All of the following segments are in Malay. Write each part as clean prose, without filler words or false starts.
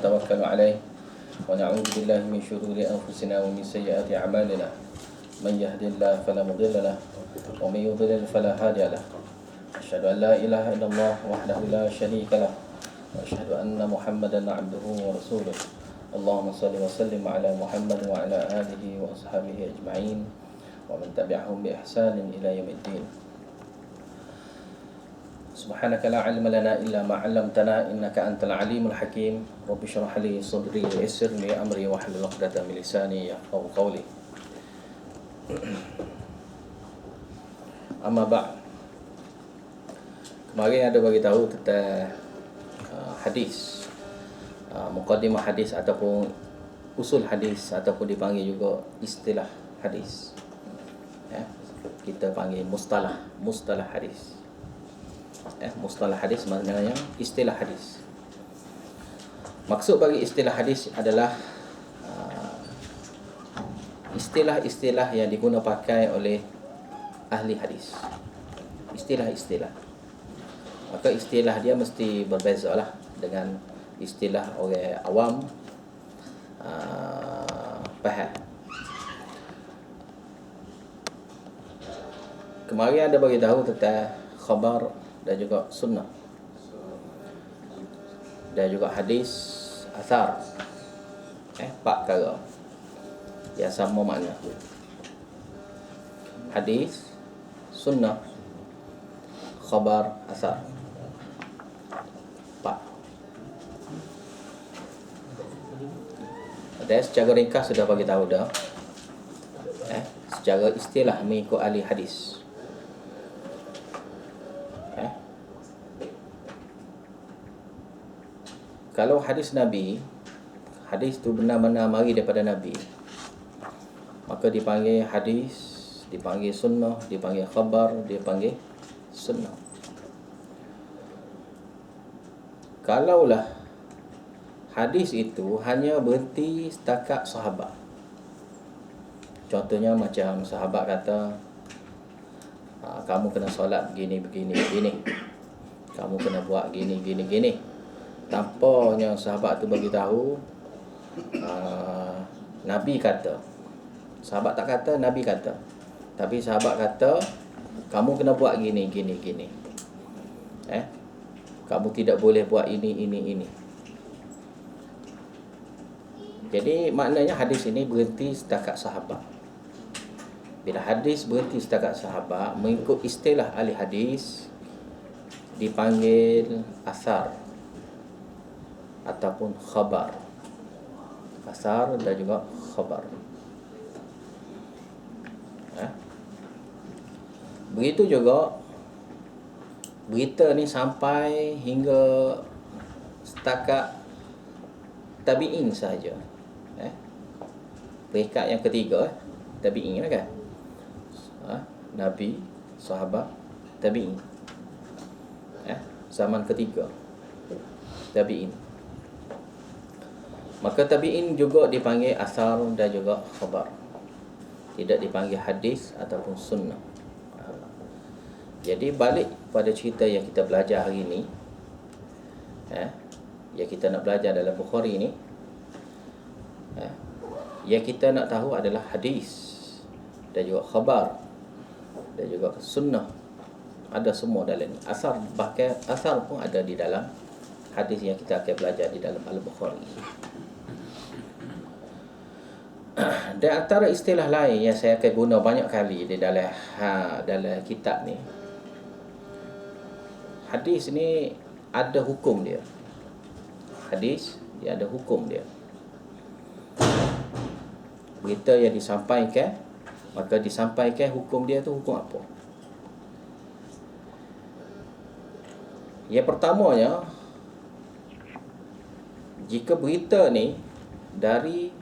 ونتوكل عليه ونعوذ بالله من شرور أنفسنا ومن سيئات أعمالنا من يهد الله فلا مضل له ومن يضلل فلا هادي له أشهد أن لا إله إلا الله وحده لا شريك له وأشهد أن محمدا عبده ورسوله اللهم صل وسلم على محمد وعلى آله وأصحابه أجمعين ومن تبعهم بإحسان إلى يوم الدين. سبحانك لا علم لنا إلا ما علمتنا إنك أنت العليم الحكيم. رب اشرح لي صدري ويسر لي أمري واحلل عقدة من لساني يفقهوا قولي. Amma ba'd. Kemarin ada bagi tahu tentang hadis, muqaddimah hadis ataupun usul hadis ataupun dipanggil juga istilah hadis. Kita panggil mustalah hadis. Mustalah hadis maknanya istilah hadis. Maksud bagi istilah hadis adalah istilah-istilah yang digunakan pakai oleh ahli hadis. Istilah-istilah. Maka istilah dia mesti berbeza lah dengan istilah orang awam faham. Kemarin ada bagi tahu tentang khabar dan juga sunnah dan juga hadis asar. Empat perkara yang sama makna. Hadis, sunnah, khabar, asar. Empat. Dan secara ringkas sudah bagi tahu dah. Secara istilah mengikut ahli hadis. Kalau hadis Nabi, hadis tu benar-benar mari daripada Nabi, maka dipanggil hadis, dipanggil sunnah, dipanggil khabar, dipanggil sunnah. Kalaulah hadis itu hanya berhenti setakat sahabat, contohnya macam sahabat kata, kamu kena solat begini, kamu kena buat gini, tampaknya sahabat tu bagi tahu Nabi kata. Sahabat tak kata, Nabi kata. Tapi sahabat kata kamu kena buat gini. Kamu tidak boleh buat ini. Jadi maknanya hadis ini berhenti setakat sahabat. Bila hadis berhenti setakat sahabat, mengikut istilah ahli hadis dipanggil asar ataupun khabar. Asar dan juga khabar. Begitu juga berita ni sampai hingga setakat tabi'in sahaja. Peringkat yang ketiga, tabi'in lah kan. Nabi, sahabat, tabi'in. Zaman ketiga, tabi'in. Maka tabi'in juga dipanggil asar dan juga khabar. Tidak dipanggil hadis ataupun sunnah. Jadi balik pada cerita yang kita belajar hari ini, yang kita nak belajar dalam Bukhari ni, yang kita nak tahu adalah hadis dan juga khabar dan juga sunnah. Ada semua dalam ni. Asar, bahkan asar pun ada di dalam hadis yang kita akan belajar di dalam Al-Bukhari. Dan antara istilah lain yang saya akan guna banyak kali di dalam kitab ni, hadis ni ada hukum dia. Hadis dia ada hukum dia. Berita yang disampaikan, maka disampaikan hukum dia tu hukum apa? Yang pertamanya, jika berita ni dari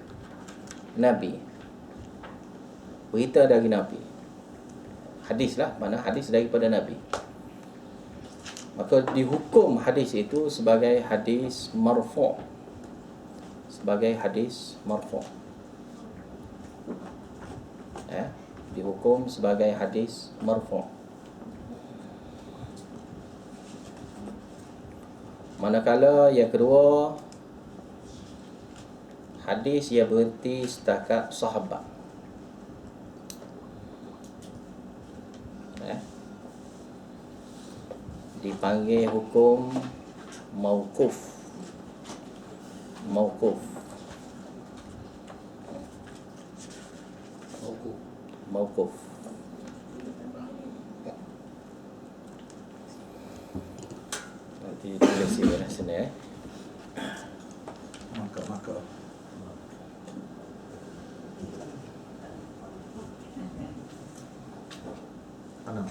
Nabi, berita dari Nabi, hadis lah, mana hadis daripada Nabi, maka dihukum hadis itu sebagai hadis marfu'. Sebagai hadis marfu'. Dihukum sebagai hadis marfu'. Manakala yang kedua, hadis ia berhenti setakat sahabat. Dipanggil hukum mauquf. Mauquf. Mauquf. Nanti tulis di sini Maka Anam.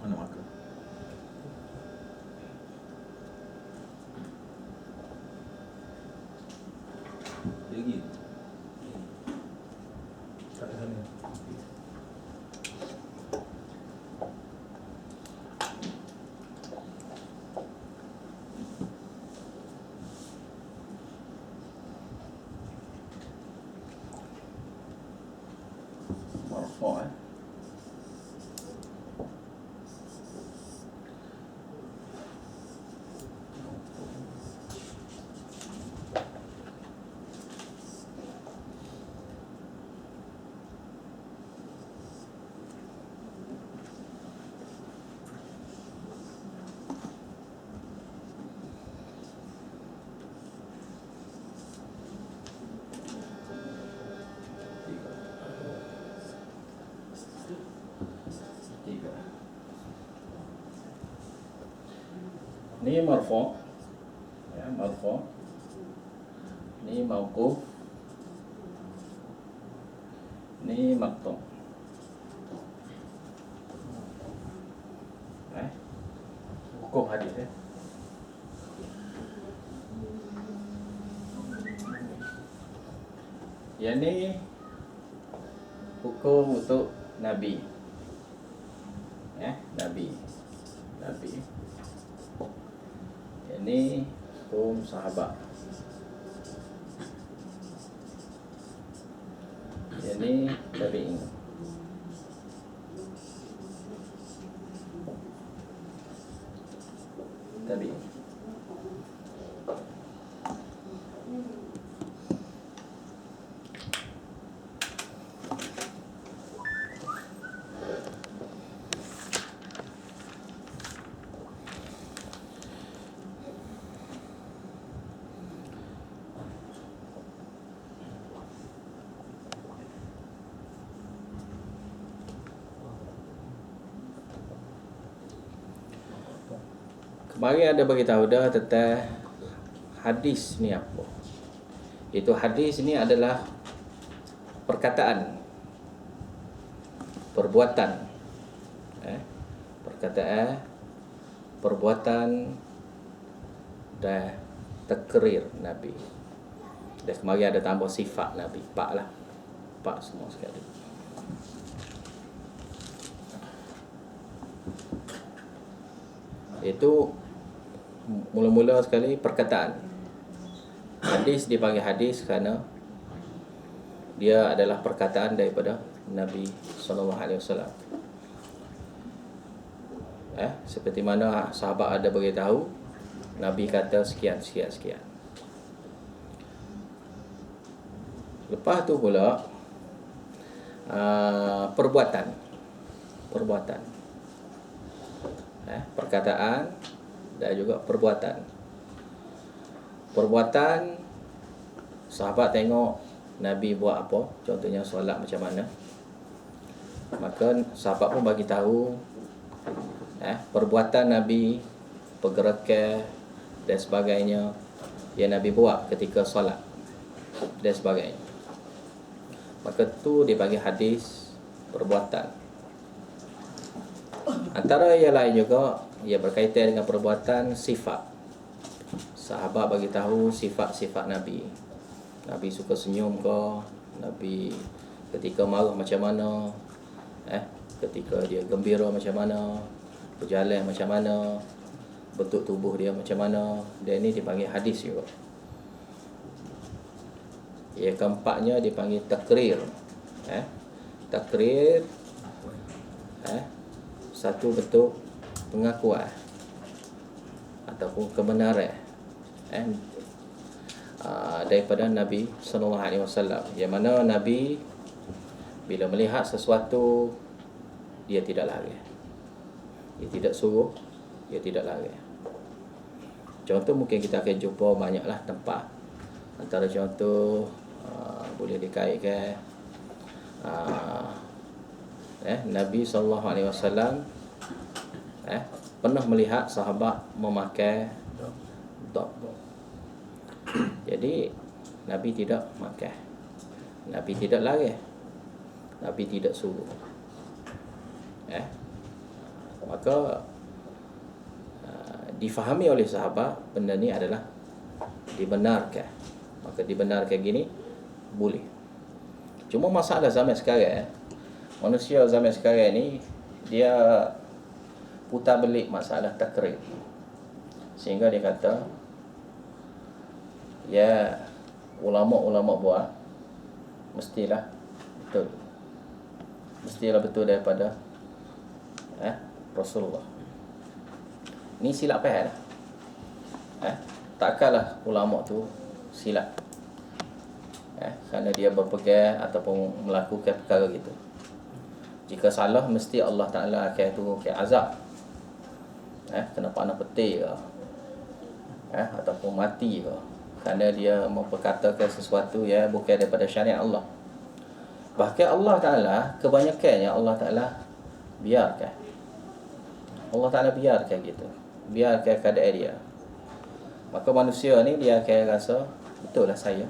Mana maka? Lagi. Tak ada sana. marfu'. Ni marfu', ya, marfu'. Ni mauquf. Ni maqtu'. Hukum hadis ya. Yang ni hukum untuk Nabi. Nabi. Ini hukum sahabat. Ini tabi'in. Tabi'in. Kemarin ada beritahu dah tentang hadis ni apa. Itu hadis ni adalah perkataan, perbuatan, perkataan, perbuatan dan takrir Nabi. Dan kemarin ada tambah sifat Nabi, pak lah, pak semua sekali. Itu mula-mula sekali perkataan. Hadis dipanggil hadis kerana dia adalah perkataan daripada Nabi SAW. Seperti mana sahabat ada beritahu, Nabi kata sekian. Lepas tu pula perbuatan. Perkataan dan juga perbuatan. Perbuatan, sahabat tengok Nabi buat apa, contohnya solat macam mana, maka sahabat pun bagi tahu perbuatan Nabi, pergerakan dan sebagainya, yang Nabi buat ketika solat dan sebagainya. Maka tu dipanggil hadis perbuatan. Antara yang lain juga ia berkaitan dengan perbuatan sifat. Sahabat bagi tahu sifat-sifat Nabi. Nabi suka senyum ke, Nabi ketika marah macam mana, ketika dia gembira macam mana, berjalan macam mana, bentuk tubuh dia macam mana. Dan ini dipanggil hadis juga. Yang keempatnya dipanggil takrir. Takrir satu bentuk pengakuan ataupun kebenaran daripada Nabi SAW, yang mana Nabi bila melihat sesuatu dia tidak lari, dia tidak suruh, dia tidak lari. Contoh mungkin kita akan jumpa banyaklah tempat. Antara contoh boleh dikaitkan Nabi SAW pernah melihat sahabat memakai dog. Jadi Nabi tidak makan, Nabi tidak lari, Nabi tidak suruh. Maka difahami oleh sahabat benda ni adalah dibenarkan. Maka dibenarkan gini boleh. Cuma masalah zaman sekarang, manusia zaman sekarang ni dia putar belik masalah takrir. Sehingga dia kata, ya ulama-ulama buat mestilah betul. Mestilah betul daripada Rasulullah. Ni silap faham lah. Takkanlah ulama tu silap. Kerana dia berpegang ataupun melakukan perkara gitu. Jika salah mesti Allah Ta'ala akan turunkan azab. Kena panah peti ke, ataupun mati ke, kerana dia memperkatakan sesuatu yang bukan daripada syariat Allah. Bahkan Allah Ta'ala kebanyakannya Allah Ta'ala biarkan. Allah Ta'ala biarkan gitu, biarkan keadaan dia. Maka manusia ni dia akan rasa betul lah saya,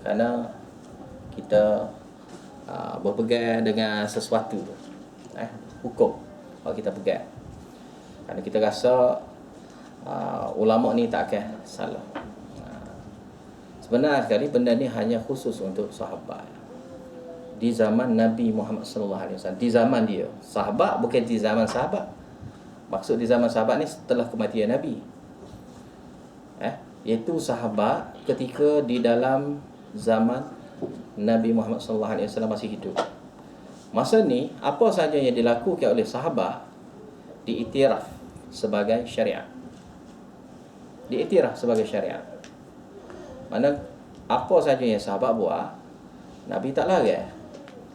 kerana kita berpegang dengan sesuatu hukum kalau kita pegang. Kerana kita rasa ulama ni tak akan salah. Sebenarnya sekali benda ni hanya khusus untuk sahabat. Di zaman Nabi Muhammad SAW, di zaman dia. Sahabat bukan di zaman sahabat. Maksud di zaman sahabat ni setelah kematian Nabi. Iaitu sahabat ketika di dalam zaman Nabi Muhammad SAW masih hidup. Masa ni apa sahaja yang dilakukan oleh sahabat diiktiraf sebagai syariat. Diiktiraf sebagai syariat. Mana apa sahaja yang sahabat buat, Nabi tak larang,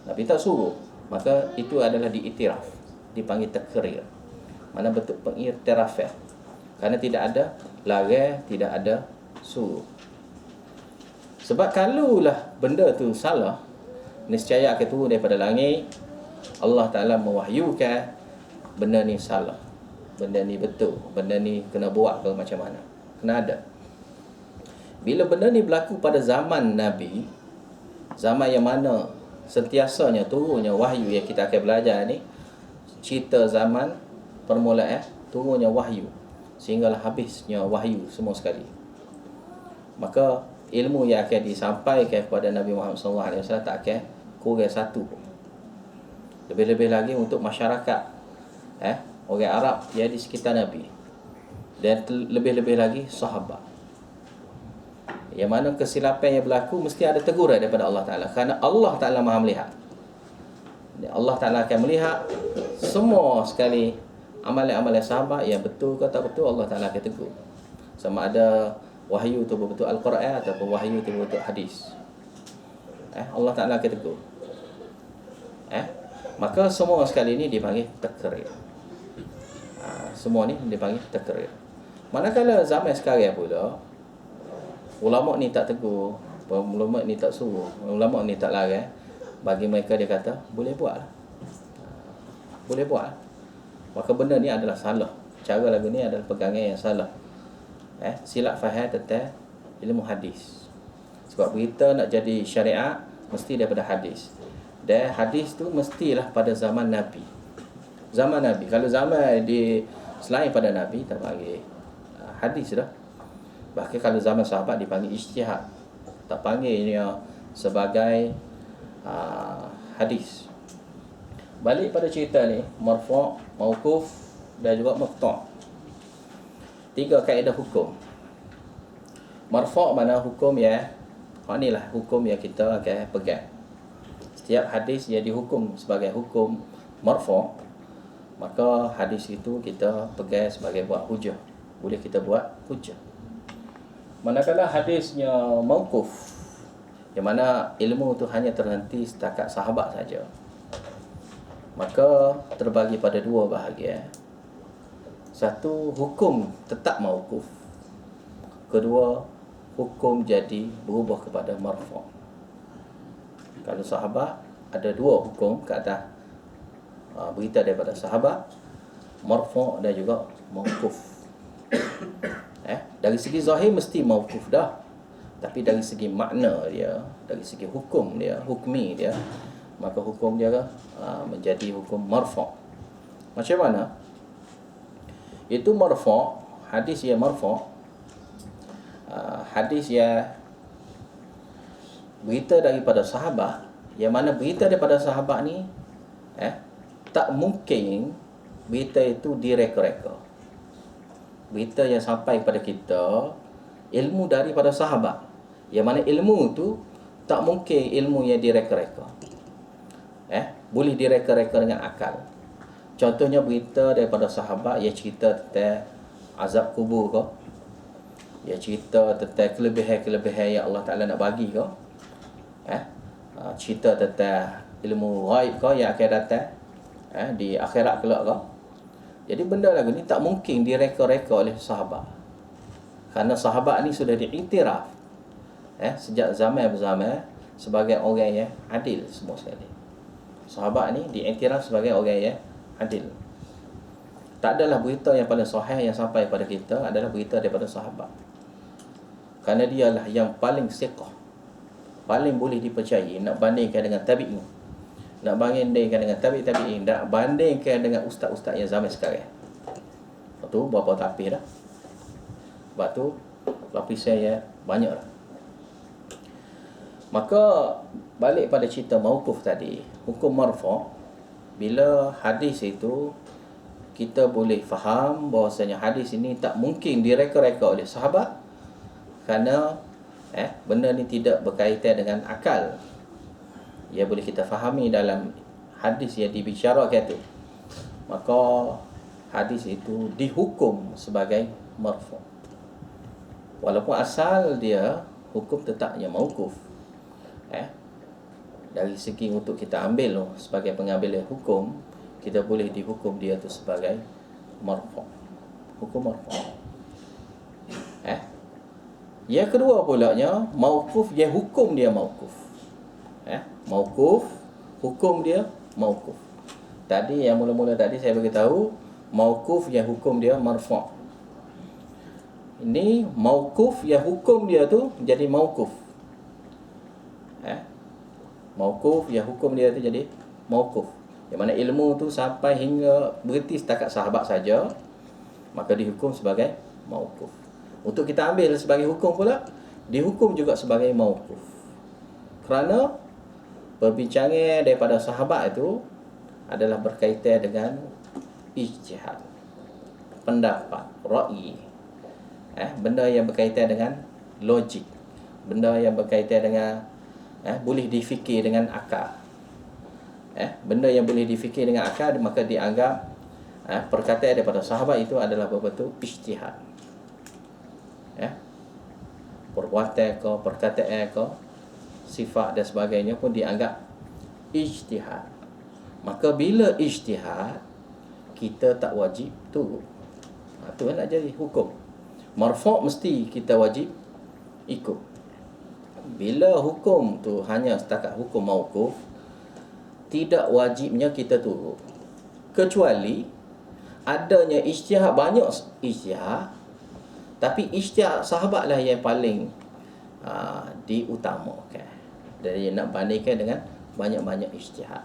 Nabi tak suruh, maka itu adalah diiktiraf, dipanggil takrir. Mana bentuk pengiktirafan. Kerana tidak ada larang, tidak ada suruh. Sebab kalulah benda tu salah, niscaya akan turun daripada langit, Allah Ta'ala mewahyukan benda ni salah, benda ni betul, benda ni kena buat ke macam mana, kena ada. Bila benda ni berlaku pada zaman Nabi, zaman yang mana sentiasanya turunnya wahyu yang kita akan belajar ni, cerita zaman permulaan turunnya wahyu sehinggalah habisnya wahyu semua sekali. Maka ilmu yang akan disampaikan kepada Nabi Muhammad SAW tak akan kurang satu pun. Lebih-lebih lagi untuk masyarakat orang Arab yang di sekitar Nabi, dan lebih-lebih lagi sahabat. Yang mana kesilapan yang berlaku mesti ada teguran daripada Allah Ta'ala, kerana Allah Ta'ala Maha melihat. Allah Ta'ala akan melihat semua sekali amalan-amalan sahabat yang betul ke tak betul. Allah Ta'ala akan tegur, sama ada wahyu itu betul Al-Quran ataupun wahyu itu betul hadis. Allah Ta'ala akan tegur. Maka semua sekali ini dipanggil takrir. Semua ni dipanggil takrir. Manakala zaman sekarang pula, ulama ni tak tegur, ulama ni tak suruh, ulama ni tak larang, bagi mereka dia kata boleh buat lah, boleh buat lah. Maka benda ni adalah salah. Cara lagu ni adalah pegangan yang salah. silap faham tentang ilmu hadis. Sebab berita nak jadi syariat mesti daripada hadis. Dan hadis tu mestilah pada zaman Nabi. Zaman Nabi. Kalau zaman di selain pada Nabi tak panggil hadis dah. Bahkan kalau zaman sahabat dipanggil ijtihad. Tak panggilnya sebagai hadis. Balik pada cerita ni, marfu', mauquf dan juga maqtu'. 3 kaedah hukum. Marfu' mana hukum inilah hukum yang kita akan pegang. Setiap hadis yang dihukum sebagai hukum marfu', maka hadis itu kita pegang sebagai buat hujah. Boleh kita buat hujah. Manakala hadisnya mauquf, yang mana ilmu itu hanya terhenti setakat sahabat saja, maka terbagi pada 2 bahagian. Satu, hukum tetap mauquf. Kedua, hukum jadi berubah kepada marfu'. Kalau sahabat ada 2 hukum ke atas berita daripada sahabat, marfu' dan juga mauquf. Dari segi zahir mesti mauquf dah. Tapi dari segi makna dia, dari segi hukum dia, hukmi dia, maka hukum dia menjadi hukum marfu'. Macam mana? Itu marfu', hadis yang marfu', hadis yang berita daripada sahabat, yang mana berita daripada sahabat ni tak mungkin berita itu direka-reka. Berita yang sampai pada kita ilmu daripada sahabat, yang mana ilmu tu tak mungkin ilmu yang direka-reka. Boleh direka-reka dengan akal. Contohnya berita daripada sahabat yang cerita tentang azab kubur ke, yang cerita tentang kelebihan-kelebihan yang Allah Ta'ala nak bagi ke, cerita tentang ilmu ghaib ke yang akan datang di akhirat kelak ke. Jadi benda lagu ni tak mungkin direka-reka oleh sahabat. Kerana sahabat ni sudah diiktiraf sejak zaman berzaman sebagai orang yang adil semua sekali. Sahabat ni diiktiraf sebagai orang yang adil. Tak adalah berita yang paling sahih yang sampai pada kita adalah berita daripada sahabat. Kerana dialah yang paling siqah, paling boleh dipercayai. Nak bandingkan dengan tabi'in, nak bandingkan dengan tabi'in, nak bandingkan dengan ustaz-ustaz yang zaman sekarang. Lepas tu berapa tapis dah. Sebab tu lapisan yang banyak dah. Maka balik pada cerita mauquf tadi, hukum marfu', bila hadis itu kita boleh faham bahawasanya hadis ini tak mungkin direka-reka oleh sahabat, kerana benda ni tidak berkaitan dengan akal. Ia boleh kita fahami dalam hadis yang dibicarakan itu, maka hadis itu dihukum sebagai marfu'. Walaupun asal dia hukum tetapnya mauquf. Dari segi untuk kita ambil sebagai pengambilan hukum, kita boleh dihukum dia tu sebagai marfu'. Hukum marfu'. Yang kedua pulanya mauquf, yang hukum dia mauquf. Mauquf, hukum dia mauquf. Tadi yang mula-mula tadi saya beritahu mauquf yang hukum dia marfu'. Ini mauquf yang hukum dia tu jadi mauquf. Mauquf yang hukum dia tu jadi mauquf. Yang mana ilmu tu sampai hingga berhenti setakat sahabat saja, maka dihukum sebagai mauquf. Untuk kita ambil sebagai hukum pula, dihukum juga sebagai mauquf. Kerana perbincangan daripada sahabat itu adalah berkaitan dengan ijtihad, pendapat, ra'i. Benda yang berkaitan dengan logik, benda yang berkaitan dengan boleh difikir dengan akal. Benda yang boleh difikir dengan akal, maka dianggap perkataan daripada sahabat itu adalah betul-betul ijtihad. Perbuatan ke, perkataan ke, sifat dan sebagainya pun dianggap ijtihad. Maka bila ijtihad, kita tak wajib turut. Itu nak jadi hukum. Marfu' mesti kita wajib ikut. Bila hukum tu hanya setakat hukum mauquf, tidak wajibnya kita turut. Kecuali adanya ijtihad, banyak ijtihad Tapi ijtihad sahabatlah yang paling diutamakan. Dari nak bandingkan dengan banyak-banyak ijtihad.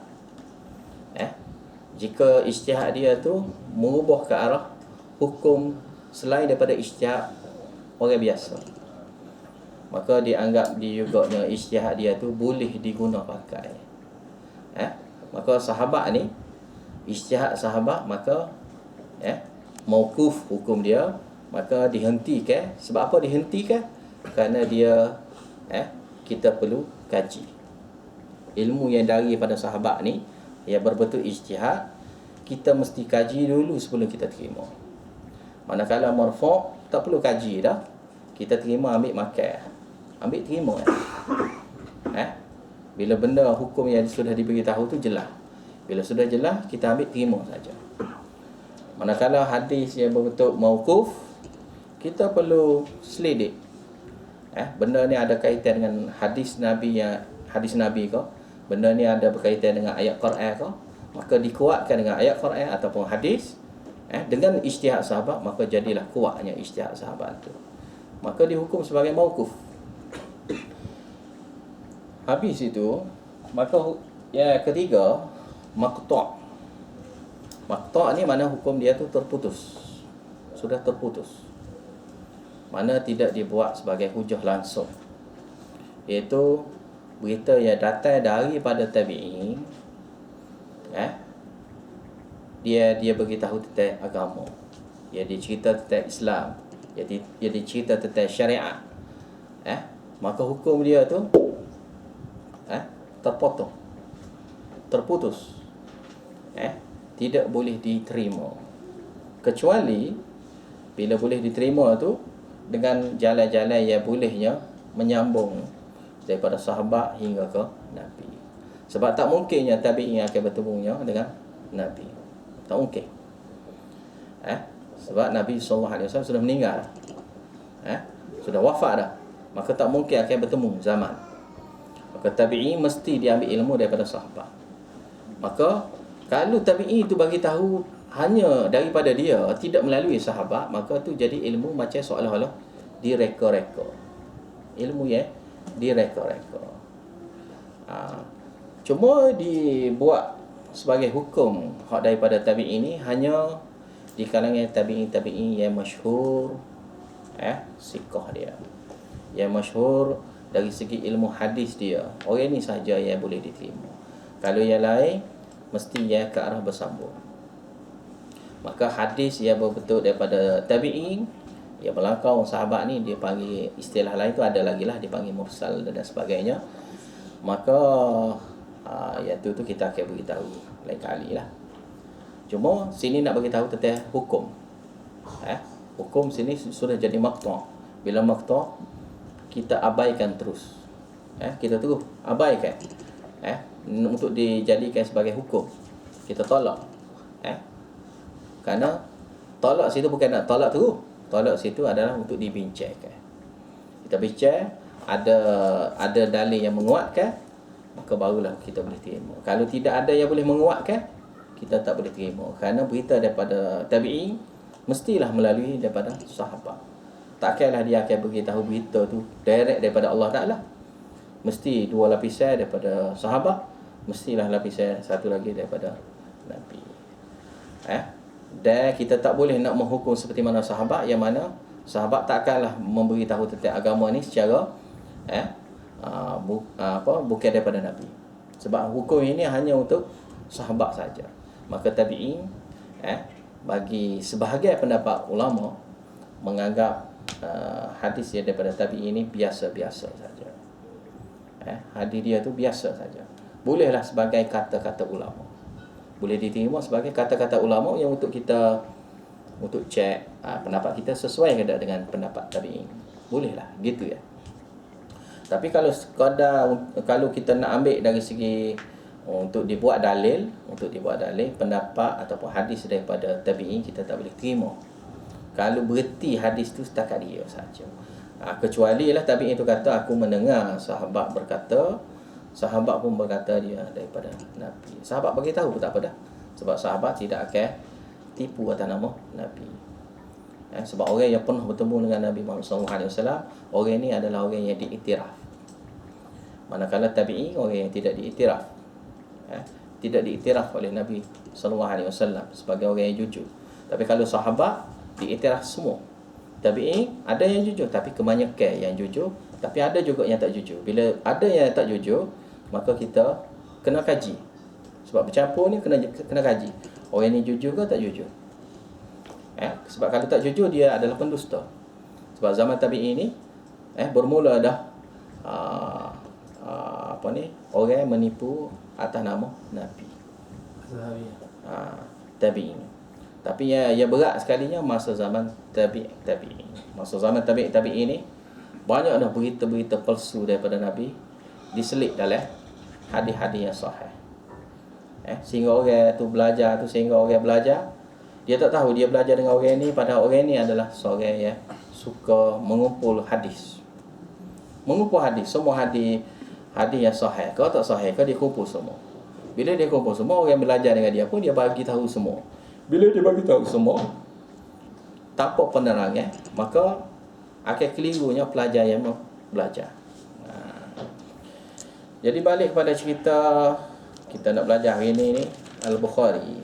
Jika ijtihad dia tu mengubah ke arah hukum selain daripada ijtihad orang biasa, maka dianggap diugaknya ijtihad dia tu boleh diguna pakai. Maka sahabat ni, ijtihad sahabat, maka mauquf hukum dia, maka dihentikan. Sebab apa dihentikan? Kerana dia kita perlu kaji ilmu yang daripada sahabat ni yang berbentuk ijtihad. Kita mesti kaji dulu sebelum kita terima. Manakala marfu' tak perlu kaji dah, kita terima, ambil makan, ambil terima. Bila benda hukum yang sudah diberitahu tu jelas, bila sudah jelas, kita ambil terima saja. Manakala hadis yang berbentuk mauquf, kita perlu selidik. Benda ni ada kaitan dengan hadis Nabi ke? Benda ni ada berkaitan dengan ayat Quran ke? Maka dikuatkan dengan ayat Quran ataupun hadis, dengan ijtihad sahabat, maka jadilah kuatnya ijtihad sahabat tu. Maka dihukum sebagai mauquf. Habis itu, maka yang ketiga, maqtu'. Maqtu' ni mana hukum dia tu terputus. Sudah terputus. Mana tidak dibuat sebagai hujah langsung. Iaitu berita yang datang daripada tabi'in, dia beritahu tentang agama, dia cerita tentang Islam, dia cerita tentang syariat, maka hukum dia tu terpotong, terputus, tidak boleh diterima, kecuali bila boleh diterima tu dengan jalan-jalan yang bolehnya menyambung daripada sahabat hingga ke Nabi. Sebab tak mungkinnya tabi'in akan bertemunya dengan Nabi. Tak mungkin. Sebab Nabi SAW sudah meninggal. Sudah wafat dah. Maka tak mungkin akan bertemu zaman. Maka tabi'in mesti diambil ilmu daripada sahabat. Maka kalau tabi'in itu bagi tahu hanya daripada dia, tidak melalui sahabat, maka tu jadi ilmu macam seolah-olah direka-reka. Ilmu ya direka-reka. Cuma dibuat sebagai hukum hak daripada tabi'in ini hanya di kalangan tabi'in yang masyhur, siqah dia, yang masyhur dari segi ilmu hadis dia. Orang ini sahaja yang boleh diterima. Kalau yang lain mesti yang ke arah bersambung. Maka hadis yang berbentuk daripada tabi'in yang melangkau sahabat ni, dia panggil istilah lain tu ada lagi lah, dipanggil mursal dan sebagainya. Maka yang tu kita akan beritahu lain kali lah. Cuma sini nak beritahu tentang hukum. Hukum sini sudah jadi maqtu'. Bila maqtu', kita abaikan terus. Kita terus abaikan. Untuk dijadikan sebagai hukum, kita tolak. Kerana tolak situ bukan nak tolak terus. Tolak situ adalah untuk dibincangkan. Kita bincang, ada dalil yang menguatkan, maka barulah kita boleh terima. Kalau tidak ada yang boleh menguatkan, kita tak boleh terima. Kerana berita daripada tabi'in mestilah melalui daripada sahabat. Takkanlah dia akan beritahu berita tu direct daripada Allah Ta'ala. Mesti dua lapisan daripada sahabat, mestilah lapisan satu lagi daripada Nabi. Dan kita tak boleh nak menghukum seperti mana sahabat, yang mana sahabat takkanlah memberitahu tentang agama ni secara bukan daripada Nabi. Sebab hukum ini hanya untuk sahabat saja. Maka tabi'in, bagi sebahagian pendapat ulama, menganggap hadis yang daripada tabi'in ini biasa-biasa saja. Hadis dia tu biasa saja. Bolehlah sebagai kata-kata ulama, boleh diterima sebagai kata-kata ulama yang untuk kita, untuk cek pendapat kita sesuai ke tak dengan pendapat tabi'in. Bolehlah gitu ya. Tapi kalau kita nak ambil dari segi untuk dibuat dalil pendapat ataupun hadis daripada tabi'in, kita tak boleh terima kalau bererti hadis tu setakat dia saja. Kecuali lah tabi'in itu kata, aku mendengar sahabat berkata, sahabat pun berkata dia daripada Nabi. Sahabat bagi tahu pun tak apa dah. Sebab sahabat tidak akan tipu atas nama Nabi. Sebab orang yang pernah bertemu dengan Nabi Muhammad SAW, orang ni adalah orang yang diiktiraf. Manakala tabi'in, orang yang tidak diiktiraf, tidak diiktiraf oleh Nabi SAW sebagai orang yang jujur. Tapi kalau sahabat, diiktiraf semua. Tabi'in ada yang jujur, tapi kebanyakan yang jujur. Tapi ada juga yang tak jujur. Bila ada yang tak jujur, maka kita kena kaji. Sebab bercampur ni kena kaji. Orang ni jujur ke tak jujur? Sebab kalau tak jujur, dia adalah pendusta. Sebab zaman tabi'in ni bermula dah orang yang menipu atas nama Nabi. Tabi'in. Tapi yang berat sekalinya masa zaman tabi'in. Masa zaman tabi'in ni banyak dah berita-berita palsu daripada Nabi diselit dalam hadis-hadis yang sahih. Sehingga orang tu belajar tu, dia tak tahu dia belajar dengan orang ni, padahal orang ni adalah seorang yang suka mengumpul hadis. Semua hadis yang sahih ke tak sahih ke, dia kumpul semua. Bila dia kumpul semua, orang belajar dengan dia pun dia bagi tahu semua. Bila dia bagi tahu semua tanpa penerangan, maka akan kelirunya pelajar yang belajar. Jadi balik kepada cerita kita nak belajar hari ini ni, Al-Bukhari.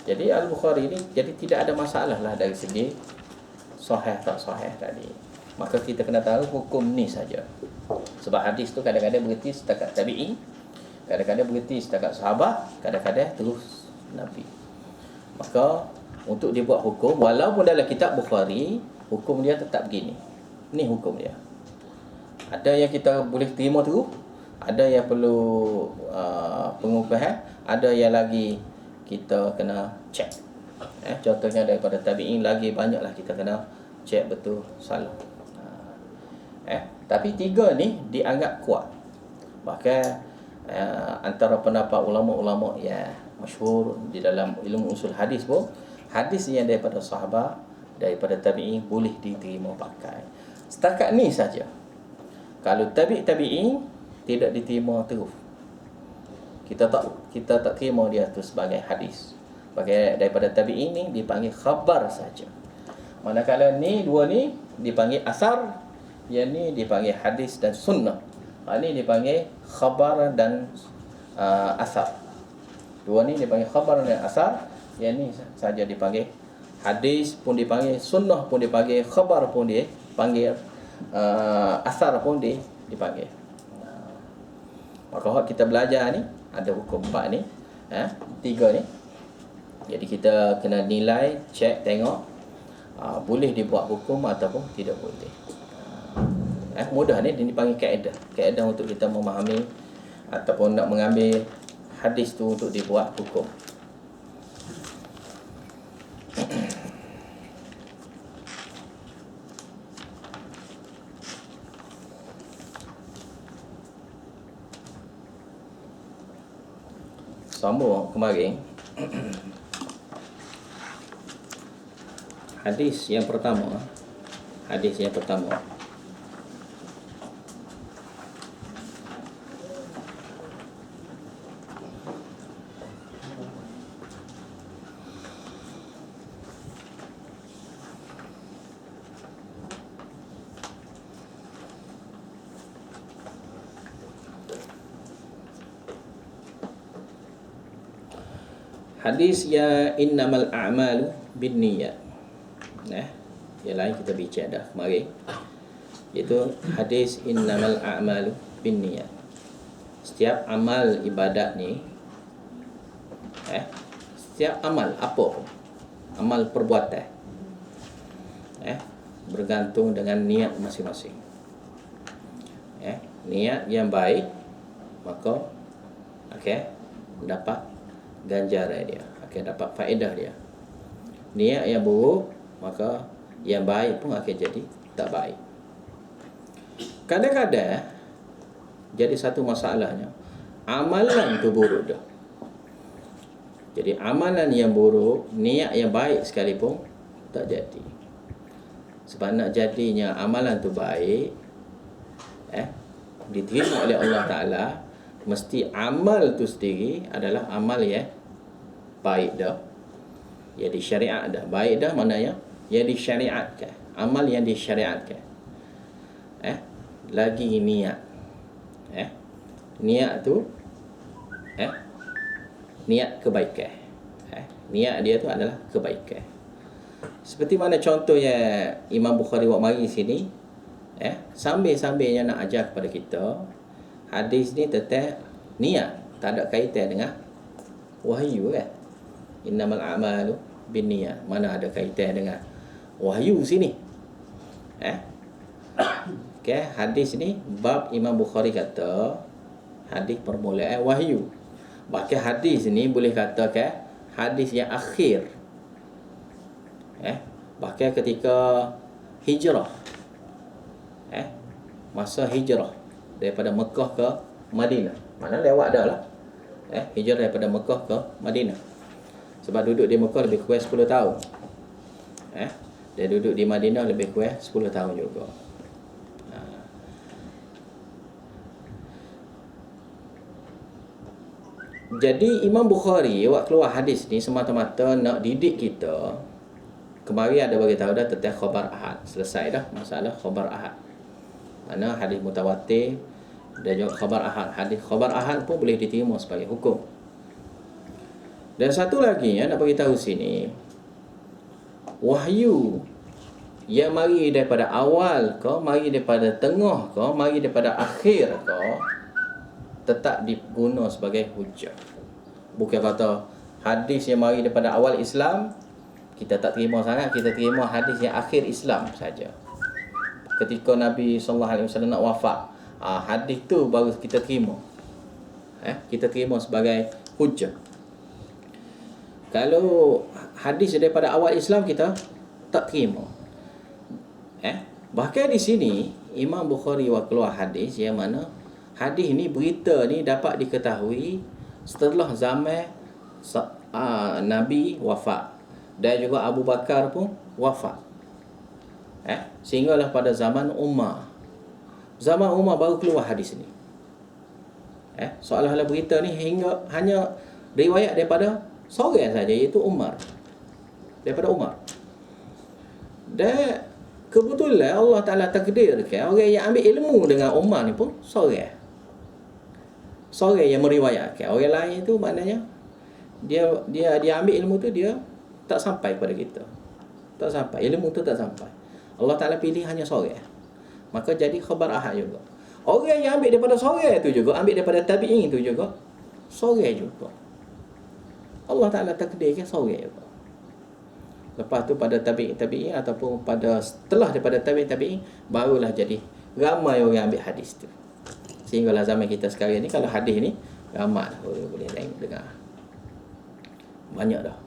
Jadi Al-Bukhari ni jadi tidak ada masalah lah dari segi sahih tak sahih tadi. Maka kita kena tahu hukum ni saja. Sebab hadis tu kadang-kadang berhenti setakat tabi'in, kadang-kadang berhenti setakat sahabat, kadang-kadang terus Nabi. Maka untuk dibuat hukum, walaupun dalam kitab Bukhari, hukum dia tetap begini. Ni hukum dia. Ada yang kita boleh terima terus, ada yang perlu pengukuhan, ada yang lagi kita kena cek. Contohnya daripada tabi'in lagi banyaklah kita kena cek betul salah. Tapi tiga ni dianggap kuat. Bahkan antara pendapat ulama-ulama yang masyhur di dalam ilmu usul hadis pun, hadis yang daripada sahabat, daripada tabi'in boleh diterima pakai. Setakat ni saja. Kalau tabi'in tidak diterima terus, kita tak terima dia tu sebagai hadis. Sebagai daripada tabi'in ni dipanggil khabar saja. Manakala ni dua ni dipanggil asar, yang ni dipanggil hadis dan sunnah. Ni dipanggil khabar dan asar. Dua ni dipanggil khabar dan asar, yang ni saja dipanggil hadis pun dipanggil, sunnah pun dipanggil, khabar pun dipanggil, asar pun dipanggil. Maka kita belajar ni ada hukum 4 ni, 3 ni. Jadi kita kena nilai, cek, tengok boleh dibuat hukum ataupun tidak boleh. Mudah ni dia dipanggil kaedah untuk kita memahami ataupun nak mengambil hadis tu untuk dibuat hukum. Sambung kemarin. Hadis yang pertama. Hadis ya innamal a'malu binniyat. Yang lain kita bincang dah kemarin. Iaitu hadis innamal a'malu binniyat. Setiap amal ibadat ni, setiap amal apa pun, amal perbuatan, bergantung dengan niat masing-masing. Niat yang baik, maka dapat ganjaran dia, akan dapat faedah dia. Niat yang buruk, maka yang baik pun akan jadi tak baik. Kadang-kadang jadi satu masalahnya, amalan tu buruk dah. Jadi amalan yang buruk, niat yang baik sekalipun tak jadi. Sebab nak jadinya amalan tu baik, diterima oleh Allah Ta'ala, mesti amal tu sendiri adalah amal yang baik dah. Jadi syariat dah baik dah, maknanya yang disyariatkan, amal yang disyariatkan. Lagi niat. Niat tu niat kebaikan. Niat dia tu adalah kebaikan. Seperti mana contohnya Imam Bukhari buat mari sini, sambil-sambilnya nak ajar kepada kita, hadis ni tentang niat, tak ada kaitan dengan wahyu kan. Innamal a'malu binniyat. Mana ada kaitan dengan wahyu sini. Okay, hadis ni bab Imam Bukhari kata hadis permulaan wahyu. Bahkan hadis ni boleh katakan hadis yang akhir. Bahkan ketika hijrah, masa hijrah daripada Mekah ke Madinah, mana lewat dah lah. Hijrah daripada Mekah ke Madinah. Sebab duduk di Mekah lebih kurang 10 tahun. Dia duduk di Madinah lebih kurang 10 tahun juga. Jadi Imam Bukhari buat keluar hadis ni semata-mata nak didik kita. Kemarin ada bagi tahu dah tentang khabar ahad. Selesai dah masalah khabar ahad. Mana hadis mutawatir dan juga khabar ahad. Hadis khabar ahad pun boleh diterima sebagai hukum. Dan satu lagi nak bagi tahu sini, wahyu yang mari daripada awal ke, mari daripada tengah ke, mari daripada akhir ke, tetap diguna sebagai hujah. Bukan kata hadis yang mari daripada awal Islam kita tak terima sangat, kita terima hadis yang akhir Islam saja. Ketika Nabi SAW nak wafat, hadis tu baru kita terima. Kita terima sebagai hujah. Kalau hadis daripada awal Islam kita tak terima. Bahkan di sini Imam Bukhari keluar hadis yang mana hadis ni, berita ni dapat diketahui setelah zaman Nabi wafat dan juga Abu Bakar pun wafat. Sehinggalah pada zaman Umar. Zaman Umar baru keluar hadis ni. Seolah-olah berita ni hanya riwayat daripada seorang saja, iaitu Umar. Daripada Umar. Dan kebetulan Allah Ta'ala takdirkan orang yang ambil ilmu dengan Umar ni pun seorang yang meriwayatkan. Orang lain tu maknanya dia ambil ilmu tu, dia tak sampai kepada kita. Tak sampai, ilmu tu tak sampai. Allah Ta'ala pilih hanya seorang. Maka jadi khabar ahad juga. Orang yang ambil daripada seorang tu juga, ambil daripada tabi'in tu juga, seorang juga. Allah Ta'ala takdirkan seorang juga. Lepas tu pada tabi'in ataupun pada setelah daripada tabi'in, barulah jadi ramai orang ambil hadis tu. Sehinggalah zaman kita sekarang ni, kalau hadis ni ramai dah boleh dengar. Banyak dah.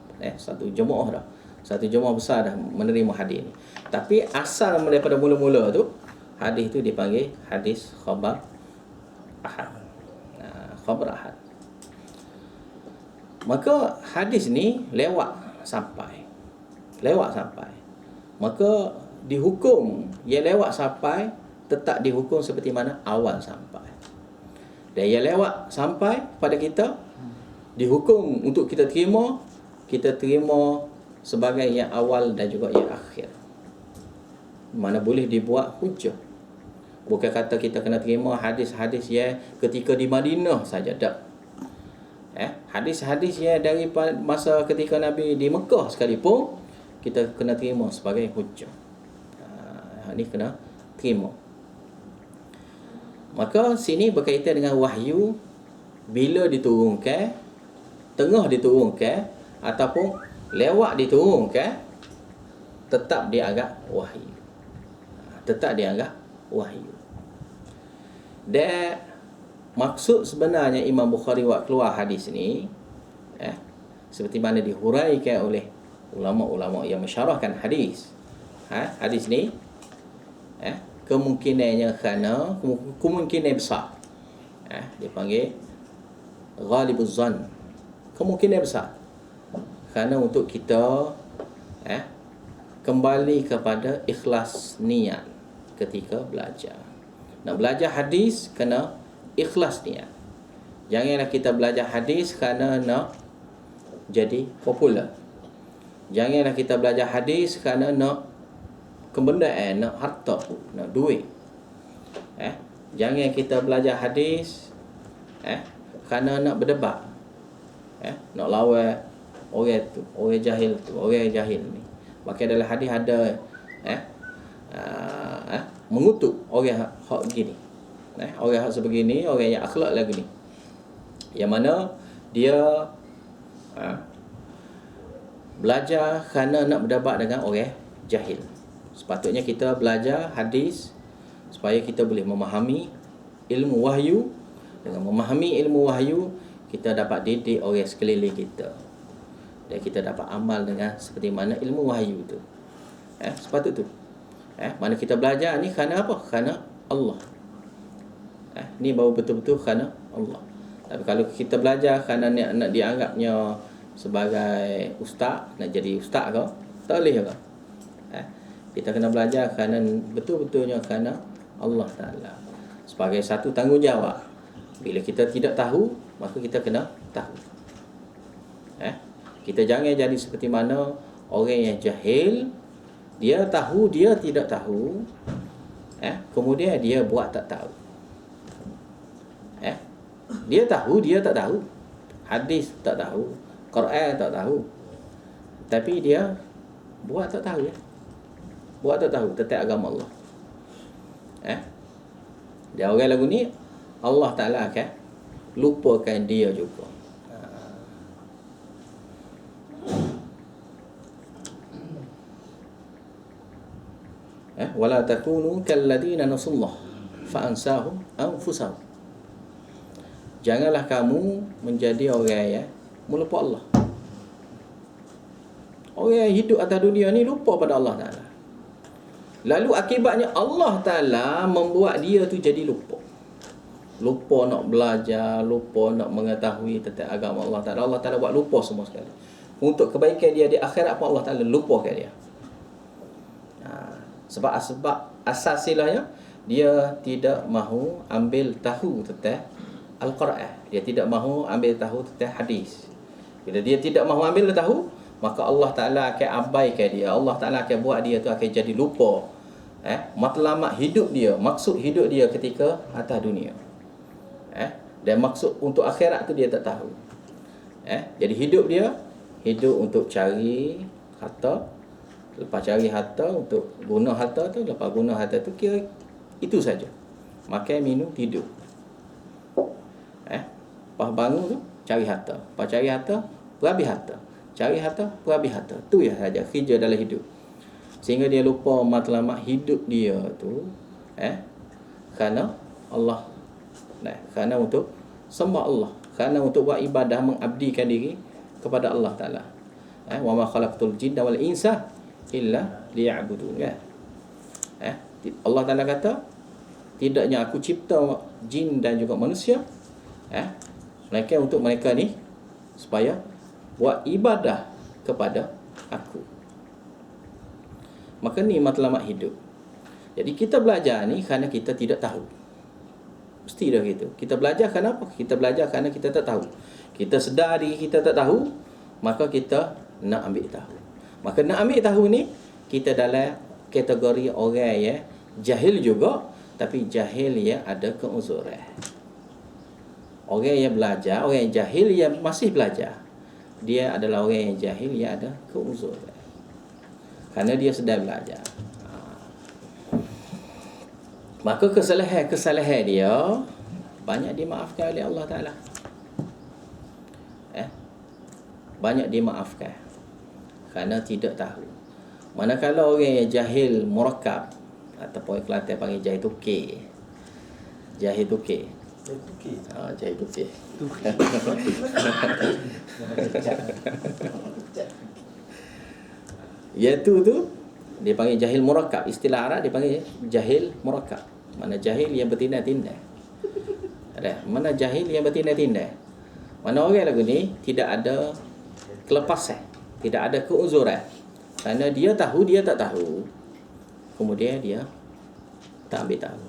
Satu jemaah dah. Satu jemaah besar dah menerima hadis ni. Tapi asal daripada mula-mula tu, hadis tu dipanggil hadis khabar ahad. Khabar ahad. Maka hadis ni lewat sampai. Maka dihukum yang lewat sampai tetap dihukum seperti mana awal sampai. Dan yang lewat sampai pada kita dihukum untuk kita terima sebagai yang awal dan juga yang akhir. Mana boleh dibuat hujah. Bukan kata kita kena terima hadis-hadis yang ketika di Madinah saja, tak. Hadis-hadis yang dari masa ketika Nabi di Mekah sekalipun kita kena terima sebagai hujah. Ini kena terima. Maka sini berkaitan dengan wahyu, bila diturunkan, tengah diturunkan ataupun lewat diturunkan, tetap dianggap wahyu. Dan maksud sebenarnya Imam Bukhari buat keluar hadis ni, seperti mana dihuraikan oleh ulama-ulama yang mensyarahkan hadis. Hadis ni kemungkinannya kemungkinan besar. Dipanggil ghalibuz zan. Kemungkinan besar. Kerana untuk kita kembali kepada ikhlas niat ketika belajar. Nak belajar hadis kena ikhlas niat. Janganlah kita belajar hadis kerana nak jadi popular. Janganlah kita belajar hadis kerana nak kebendaan, nak harta, nak duit. Jangan kita belajar hadis kerana nak berdebat. Nak lawan orang tu, orang jahil tu, orang jahil ni. Maka dalam hadis ada mengutuk orang hak begini. Orang hak sebegini, orang yang akhlak lagu ni. Yang mana dia belajar kerana nak berdebat dengan orang jahil. Sepatutnya kita belajar hadis supaya kita boleh memahami ilmu wahyu. Dengan memahami ilmu wahyu, kita dapat didik orang sekeliling kita. Dan kita dapat amal dengan seperti mana ilmu wahyu tu. Sepatut tu. Mana kita belajar ni kerana apa? Kerana Allah. Ni baru betul-betul kerana Allah. Tapi kalau kita belajar kerana nak dianggapnya sebagai ustaz, nak jadi ustaz ke, tak boleh ke? Kita kena belajar kerana betul-betulnya kerana Allah Ta'ala. Sebagai satu tanggungjawab. Bila kita tidak tahu, maka kita kena tahu. Kita jangan jadi seperti mana orang yang jahil. Dia tahu, dia tidak tahu. Kemudian dia buat tak tahu. Dia tahu, dia tak tahu. Hadis tak tahu, Quran tak tahu. Tapi dia buat tak tahu. Buat tak tahu tentang agama Allah. Dia orang lagu ni, Allah Ta'ala akan lupakan dia juga. Wala takunu kalladina nasullah fa'ansahum anfusahum. Janganlah kamu menjadi orang yang melupa Allah. Orang yang hidup atas dunia ni lupa pada Allah Ta'ala. Lalu akibatnya Allah Ta'ala membuat dia tu jadi lupa. Lupa nak belajar, lupa nak mengetahui tentang agama Allah Ta'ala. Allah Ta'ala buat lupa semua sekali. Untuk kebaikan dia di akhirat pun Allah Ta'ala lupakan dia. Sebab asas silahnya, dia tidak mahu ambil tahu tentang Al-Quran. Dia tidak mahu ambil tahu tentang hadis. Bila dia tidak mahu ambil tahu, maka Allah Ta'ala akan abaikan dia. Allah Ta'ala akan buat dia tu akan jadi lupa matlamat hidup dia, maksud hidup dia ketika atas dunia. Dan maksud untuk akhirat tu dia tak tahu. Jadi hidup dia, hidup untuk cari harta. Lepas cari harta, untuk guna harta tu. Lepas guna harta tu, kira itu saja. Makan, minum, tidur. Lepas bangun tu, cari harta. Lepas cari harta, berhabis harta. Cari harta, berhabis harta. Tu ya saja kerja dalam hidup. Sehingga dia lupa matlamat hidup dia tu kerana Allah. Kerana untuk sembah Allah. Kerana untuk buat ibadah, mengabdikan diri kepada Allah Ta'ala. Wa ma khalaqtul jinna wal insa illa liya'budun. Allah Ta'ala kata, tidaknya aku cipta jin dan juga manusia mereka untuk mereka ni supaya buat ibadah kepada aku. Maka ni matlamat hidup. Jadi kita belajar ni kerana kita tidak tahu. Mesti dah gitu. Kita belajar kerana apa? Kita belajar kerana kita tak tahu. Kita sedar diri kita tak tahu, maka kita nak ambil tahu. Maka nak ambil tahu ni, kita dalam kategori orang yang jahil juga, tapi jahil yang ada keuzuran. Orang yang belajar, orang yang jahil yang masih belajar, dia adalah orang yang jahil yang ada keuzuran. Kerana dia sedang belajar. Maka kesalahan dia banyak dimaafkan oleh Allah Ta'ala. Banyak dimaafkan kerana tidak tahu. Manakala orang yang jahil murakkab, ataupun Kelantan panggil jahil tukir. Jahil tukir. Jahil tukir. Iaitu tu dia panggil jahil murakkab. Istilah Arab dia panggil jahil murakkab. Mana jahil yang bertindak-tindak. Mana jahil yang bertindak-tindak. Mana orang lagu ni tidak ada kelepasan, tidak ada keuzuran. Kerana dia tahu, dia tak tahu. Kemudian dia tak ambil tahu.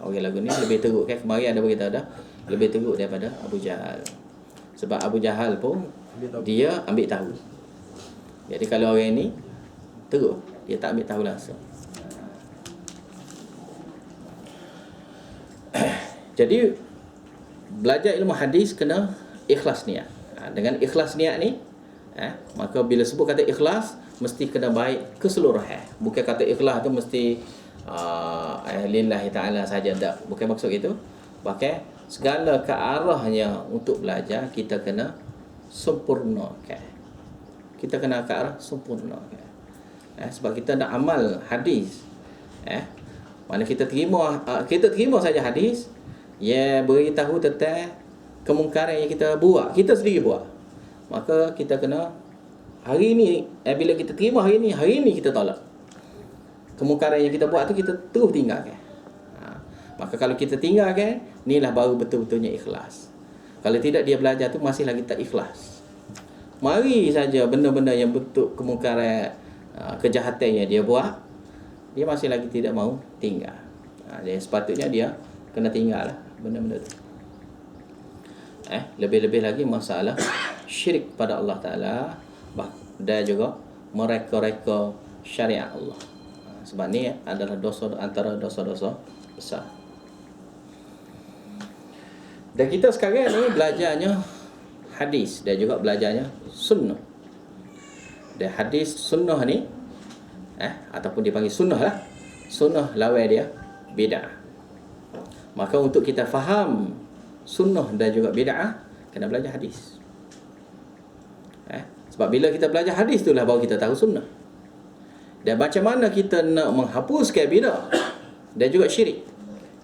Orang lagu ni lebih teruk kan. Kemarin ada beritahu dah, lebih teruk daripada Abu Jahal. Sebab Abu Jahal pun dia ambil tahu. Jadi kalau orang ni terus, dia tak ambil tahu langsung. Jadi belajar ilmu hadis kena ikhlas niat. Dengan ikhlas niat ni, maka bila sebut kata ikhlas, mesti kena baik keseluruhan. Bukan kata ikhlas tu mesti lillahi ta'ala saja, tak. Bukan maksud itu. Bahkan segala ke arahnya untuk belajar, kita kena sempurnakan. Kita kena ke arah sempurnakan. Sebab kita nak amal hadis. Mana kita terima saja hadis, beritahu tentang kemungkaran yang kita buat, kita sendiri buat. Maka kita kena hari ni, bila kita terima hari ni kita tolak. Kemungkaran yang kita buat tu kita terus tinggalkan. Maka kalau kita tinggalkan, inilah baru betul-betulnya ikhlas. Kalau tidak, dia belajar tu masih lagi tak ikhlas. Mari saja benda-benda yang bentuk kemungkaran, kejahatan yang dia buat, dia masih lagi tidak mau tinggal. Jadi sepatutnya dia kena tinggal lah benda-benda tu. Lebih-lebih lagi masalah syirik pada Allah Ta'ala, dan juga mereka-reka syariat Allah. Sebab ni adalah dosa antara dosa-dosa besar. Dan kita sekarang ni belajarnya hadis dan juga belajarnya sunnah. Dan hadis sunnah ni, ataupun dipanggil sunnah lah, sunnah lawan dia bid'ah. Maka untuk kita faham sunnah dan juga bid'ah, kena belajar hadis. Sebab bila kita belajar hadis, itulah baru kita tahu sunnah. Dan macam mana kita nak menghapuskan bid'ah dan juga syirik,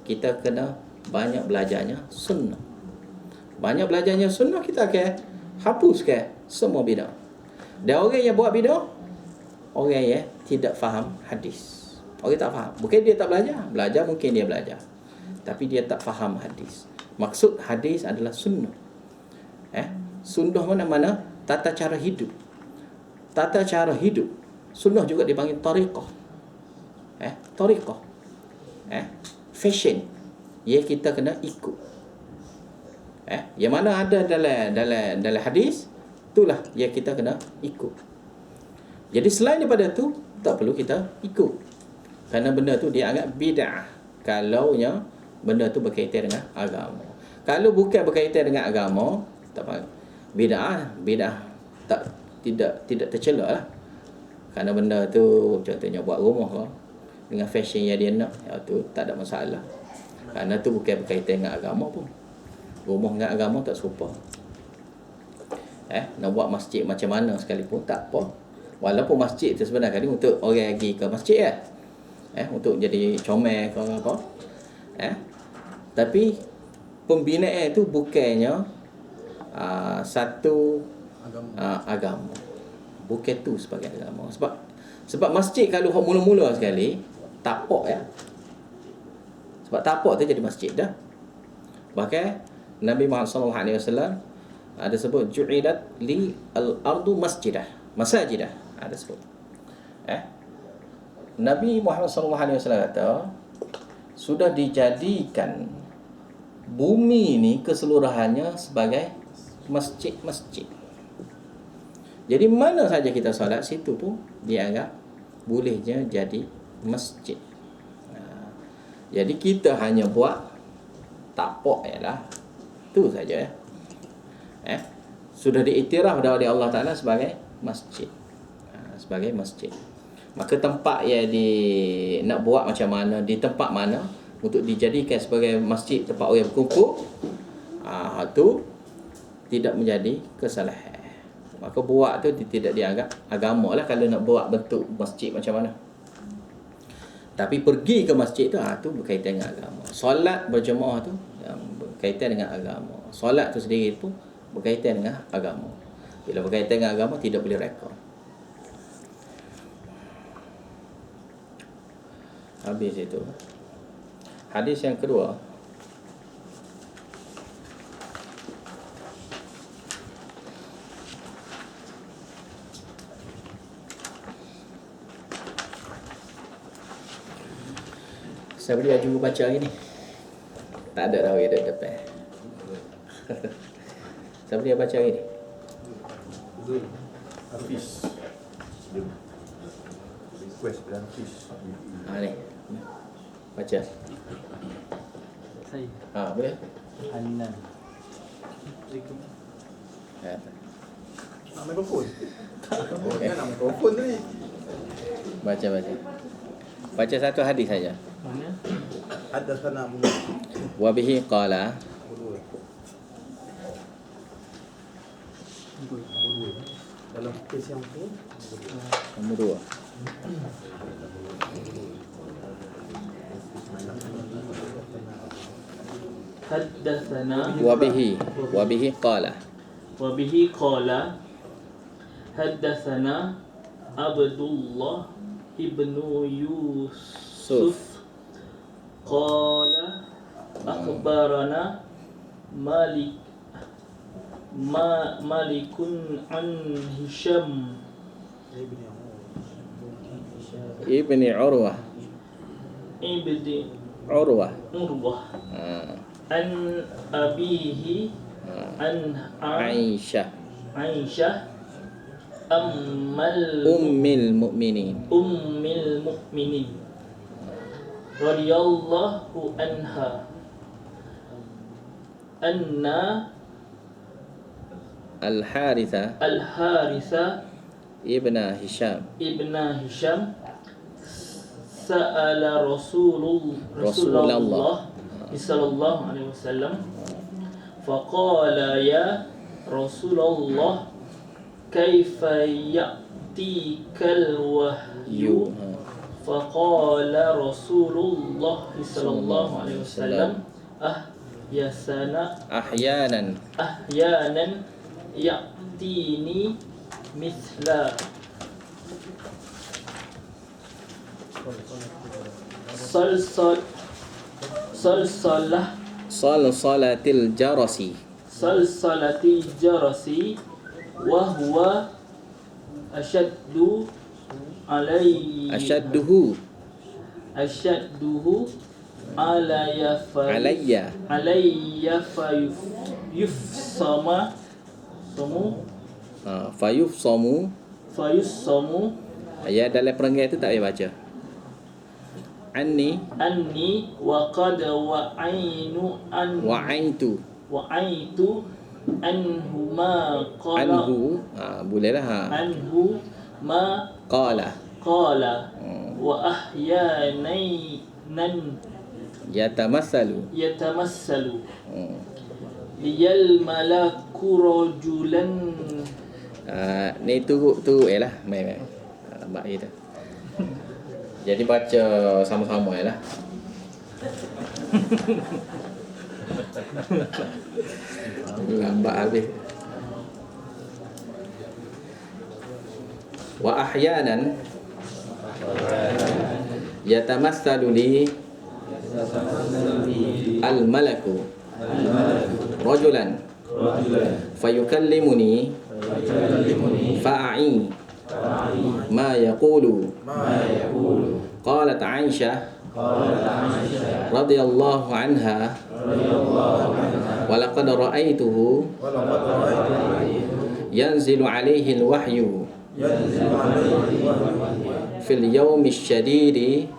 kita kena banyak belajarnya sunnah. Banyak belajarnya sunnah, kita akan hapuskan semua bid'ah. Dan orang yang buat bid'ah, orang yang tidak faham hadis. Orang tak faham. Bukan dia tak belajar. Belajar mungkin dia belajar, tapi dia tak faham hadis. Maksud hadis adalah sunnah. Sunnah mana-mana tata cara hidup. Tata cara hidup. Sunnah juga dipanggil tariqah. Tariqah. Fashion. Ya, kita kena ikut. Yang mana ada dalam hadis, itulah yang kita kena ikut. Jadi selain daripada tu, tak perlu kita ikut. Kerana benda tu dia anggap bid'ah. Kalaunya benda tu berkaitan dengan agama. Kalau bukan berkaitan dengan agama, tak apa. Bid'ah tidak tercela lah. Kerana benda tu contohnya buat rumah lah, dengan fashion yang dia nak, tu tak ada masalah. Kerana tu bukan berkaitan dengan agama pun. Rumah dengan agama tak serupa. Nak buat masjid macam mana sekalipun tak apa. Walaupun masjid tu sebenarnya kali untuk orang pergi ke masjid kan. Untuk jadi comel ke apa. Tapi pembinaan tu bukannya satu agama. Bukan tu sebagai agama. Sebab masjid kalau mula-mula sekali tapak ya. Sebab tapak tu jadi masjid dah. Bahkan Nabi Muhammad SAW ada sebut ju'ilat li al-ardu masjidah. Masajidah ada sebut. Nabi Muhammad SAW kata sudah dijadikan bumi ni keseluruhannya sebagai masjid-masjid. Jadi mana saja kita solat, situ pun dianggap bolehnya jadi masjid. Jadi kita hanya buat tapak ialah tu saja sudah diiktiraf oleh Allah Ta'ala sebagai masjid. Sebagai masjid. Maka tempat yang nak buat macam mana, di tempat mana untuk dijadikan sebagai masjid, tempat orang berkumpul, tu tidak menjadi kesalahan. Maka buat tu tidak dianggap agama lah kalau nak buat bentuk masjid macam mana. Tapi pergi ke masjid tu, tu berkaitan dengan agama. Solat berjemaah tu berkaitan dengan agama. Solat tu sendiri pun berkaitan dengan agama. Bila berkaitan dengan agama, tidak boleh reka. Habis itu. Hadis yang kedua. Siapa dia jumpa baca hari ni? Tak ada dah orang di depan. Siapa dia baca hari ni? Hafiz. Request dan fish. Ni. Baca. Saya Boleh. Hanan. Ha. Nak mikrofon. Nak mikrofon ni. Baca. Baca satu hadis saja. Mana? Hadatsana Abu Wa bihi qala Dua. Dalam kes yang tu nombor 2. Haddatsana Wa bihi qala haddatsana Abdullah ibnu Yusuf qala akhbarana Malikun an Hisham ibni Urwah. ibni Urwah. Urwah Ha. an abihi an Aisyah Aisyah ummil mu'minin. ummil mu'minin radhiyallahu anha anna Al-Haritha al-Haritha ibna Hisham ibna Hisham sa'ala Rasulullah sallallahu alaihi wasallam faqala ya Rasulullah kaifa ya'tikal wahyu faqala Rasulullah sallallahu alaihi wasallam ahyanan ya'tini mithla salsalatil jarasi salsalati jarasi wa huwa ashadduhu alayya fa yufsama fayufsamu ya dalam perenggan itu tak payah baca. Anni wa qad wa'aitu anhu ma qala bolehlah anhu ma qala wa ahyanan yatamassalu liyal malaku rajulan ni tu lah mai lambat kita. Jadi baca sama-sama lah. Lambat habis. Wa ahyanan yatamassalu li al-malaku rajulan fayukallimuni fa'i ma yaqulu qalat Aisyah radhiyallahu anha wa laqad ra'aituhu yanzilu alayhi al-wahyu fil yawmi ash-shadidi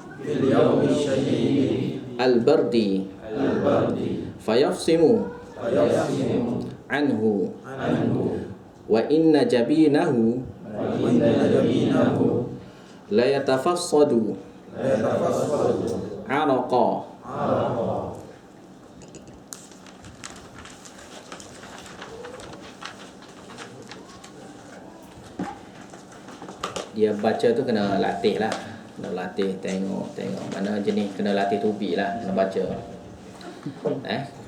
al-bardi fayafsimu anhu wa inna jabinahu la yatafassadu araqa dia baca tu kena latih lah, kena latih tengok mana jenis, kena latih tubi lah, kena baca.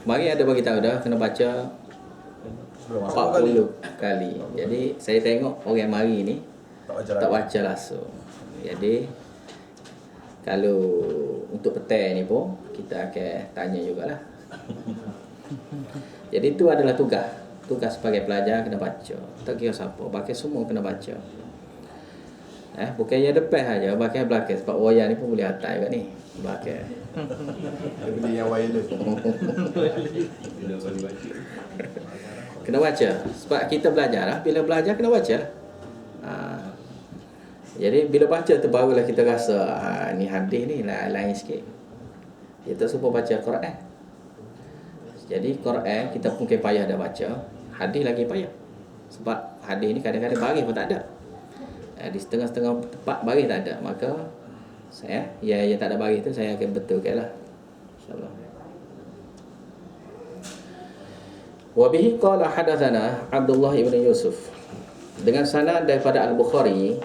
Mari ada bagi tahu dah kena baca 40 kali. Jadi saya tengok orang mari ni tak baca langsung. Jadi kalau untuk petang ni pun kita akan tanya jugalah. Jadi itu adalah tugas sebagai pelajar kena baca. Tak kira siapa, bakal semua kena baca. Bukan yang depan saja, bakal belakang sebab wayang ni pun boleh atas juga ni. Bakal. beli yang wireless. Kena baca. Sebab kita belajar lah. Bila belajar kena baca. Jadi bila baca tu barulah kita rasa ni hadis ni lain sikit. Kita supaya baca Quran. Jadi Quran kita mungkin payah dah baca, hadis lagi payah. Sebab hadis ni kadang-kadang baris pun tak ada. Di setengah-setengah tempat baris tak ada. Maka saya yang tak ada baris tu saya akan betulkanlah. InsyaAllah. Wa bihi qala hadatsana Abdullah ibn Yusuf. Dengan sanad daripada Al-Bukhari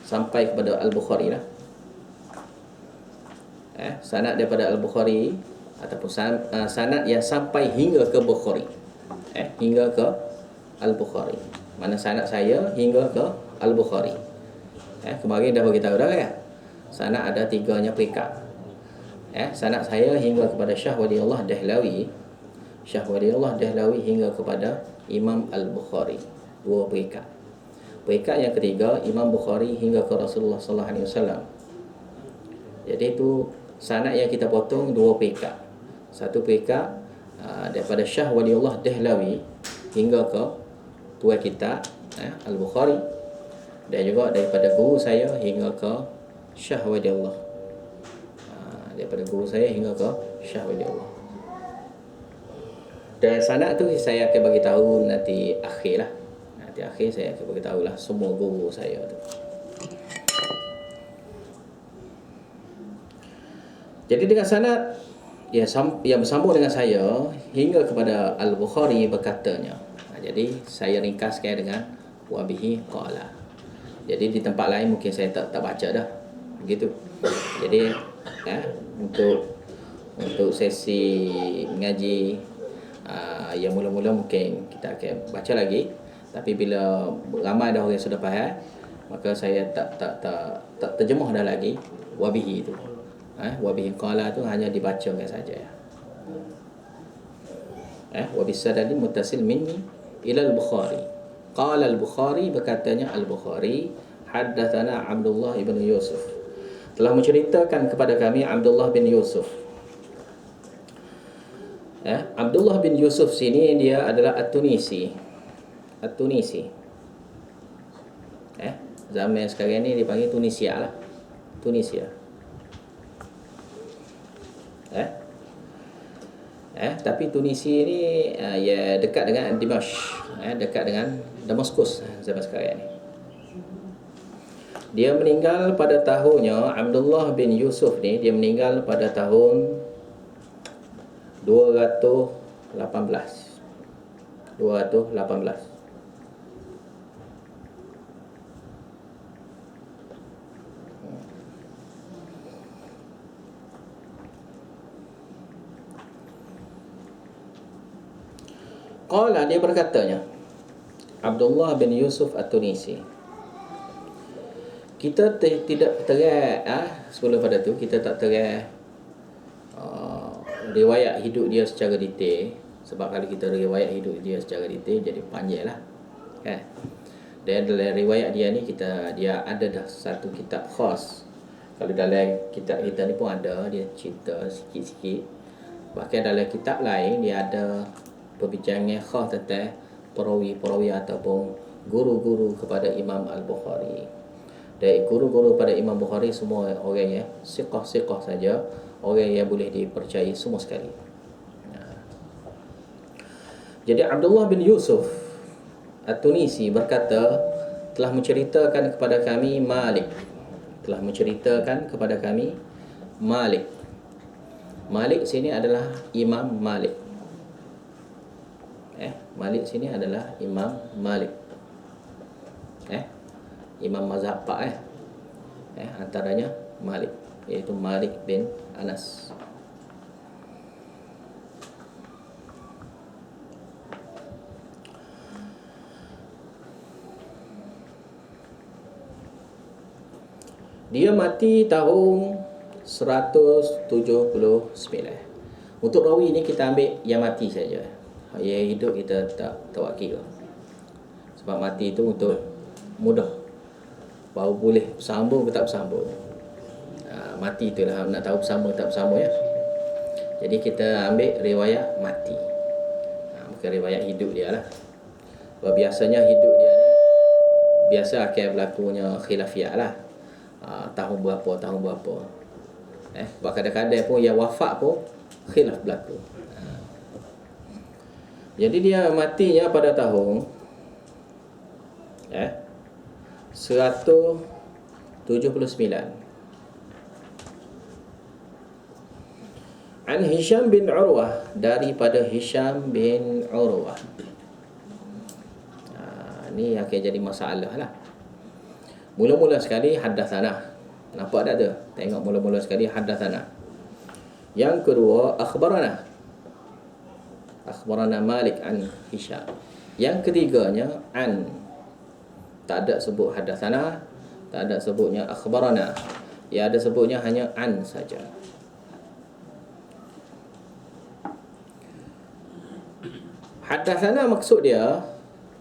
sampai kepada Al-Bukhari lah. Sanad daripada Al-Bukhari ataupun sanad yang sampai hingga ke Bukhari. Hingga ke Al-Bukhari. Mana sanad saya hingga ke Al-Bukhari. Kemarin dah beritahu dah kan. Sanad ada 3 peringkat. Sanad saya hingga kepada Syah Waliullah Dahlawi. Syah Waliullah Dahlawi hingga kepada Imam Al-Bukhari. 2 peringkat. Peringkat yang ketiga, Imam Bukhari hingga ke Rasulullah sallallahu alaihi wasallam. Jadi itu sanad yang kita potong 2 peringkat. Satu peringkat daripada Syah Waliullah Dahlawi hingga ke tuan kita Al-Bukhari, dan juga daripada guru saya hingga ke Syah Waliullah. Daripada guru saya hingga ke Syah Waliullah. Dan sanad tu saya akan bagi tahu nanti akhir lah. Nanti akhir saya akan bagi tahu lah semua guru saya tu. Jadi dengan sanad yang bersambung dengan saya hingga kepada Al-Bukhari berkatanya. Jadi saya ringkaskan dengan wa bihi qala. Jadi di tempat lain mungkin saya tak baca dah. Begitu. Jadi untuk sesi mengaji yang mula-mula mungkin kita akan baca lagi, tapi bila ramai dah orang yang sudah faham, maka saya tak terjemah dah lagi wabihi itu. Wabihi qala tu hanya dibacakan saja. Wabisadadi muttasil minni ila al-Bukhari. Qala al-Bukhari, berkatanya Al-Bukhari, haddatsana Abdullah ibn Yusuf, telah menceritakan kepada kami Abdullah bin Yusuf. Abdullah bin Yusuf sini dia adalah At-Tunisi. Zaman sekarang ni dipanggil Tunisia lah. Tunisia. Tapi Tunisia ni ya dekat dengan Dimashq, dekat dengan Damaskus zaman sekarang ni. Dia meninggal pada tahunnya, Abdullah bin Yusuf ni dia meninggal pada tahun 218. Qala, dia berkatanya, Abdullah bin Yusuf At-Tunisi. Kita tidak terang sebelum pada tu kita tak terang riwayat hidup dia secara detail, sebab kalau kita riwayat hidup dia secara detail jadi panjang lah kan. Dan dalam riwayat dia ni dia ada dah satu kitab khas. Kalau dalam kitab kita ni pun ada, dia cerita sikit-sikit. Bahkan dalam kitab lain dia ada perbincangan khas tentang perawi-perawi ataupun guru-guru kepada Imam Al-Bukhari. Dan guru-guru pada Imam Bukhari semua orang yang siqah-siqah saja, orang yang boleh dipercayai semua sekali. Jadi Abdullah bin Yusuf At-Tunisi berkata, telah menceritakan kepada kami Malik. Malik sini adalah Imam Malik. Malik sini adalah Imam Malik. Imam mazhab 4 antaranya Malik, iaitu Malik bin Anas. Dia mati tahun 179. Untuk rawi ni kita ambil yang mati saja. Yang hidup kita tak wakil. Sebab mati itu untuk mudah, baru boleh bersambung ke tak bersambung. Mati itulah nak tahu bersambung tak bersambung ya. Jadi kita ambil riwayat mati, bukan riwayat hidup dia lah. Sebab biasanya hidup dia ni biasa akan berlakunya khilafiyah lah. Tahun berapa. Kadang-kadang pun yang wafat pun khilaf berlaku. Jadi dia matinya pada tahun 179. An Hisham bin Urwah, daripada Hisham bin Urwah. Ni akan jadi masalah lah. Mula-mula sekali haddatsana. Nampak tak tu? Tengok mula-mula sekali haddatsana. Yang kedua akhbarana. Akhbarana Malik an Hisham. Yang ketiganya an. Tak ada sebut haddatsana, tak ada sebutnya akhbarana. Ya ada sebutnya hanya an saja. Haddatsana maksud dia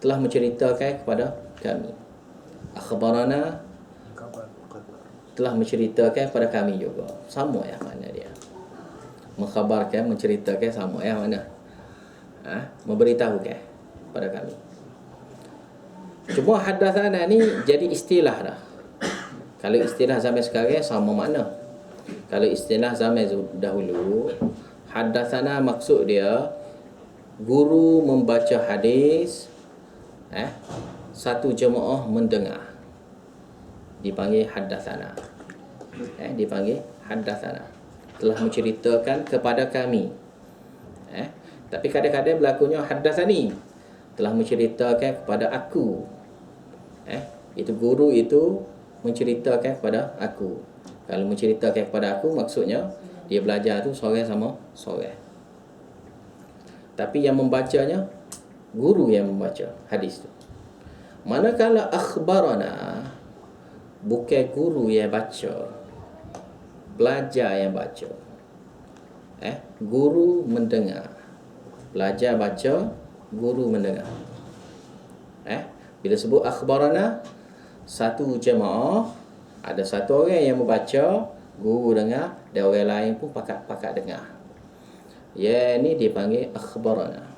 telah menceritakan kepada kami. Akhbarana telah menceritakan kepada kami juga. Sama ya mana dia. Mengkhabarkan, menceritakan sama ya mana. Memberitahukan kepada kami. Cuma haddatsana ni jadi istilah dah. Kalau istilah zaman sekarang sama makna. Kalau istilah zaman dahulu, haddatsana maksud dia guru membaca hadis, satu jemaah mendengar, dipanggil haddatsana. Dipanggil haddatsana. Telah menceritakan kepada kami. Tapi kadang-kadang berlakunya haddatsani, telah menceritakan kepada aku. Itu guru itu menceritakan kepada aku. Kalau menceritakan kepada aku, maksudnya dia belajar tu seorang sama seorang. Tapi yang membacanya guru yang membaca hadis tu. Manakala akhbarana, bukan guru yang baca, belajar yang baca. Guru mendengar. Belajar baca, guru mendengar. Bila sebut akhbarana, satu jemaah, ada satu orang yang membaca, guru dengar, dan orang lain pun pakat dengar. Ya, ni dipanggil akhbarana.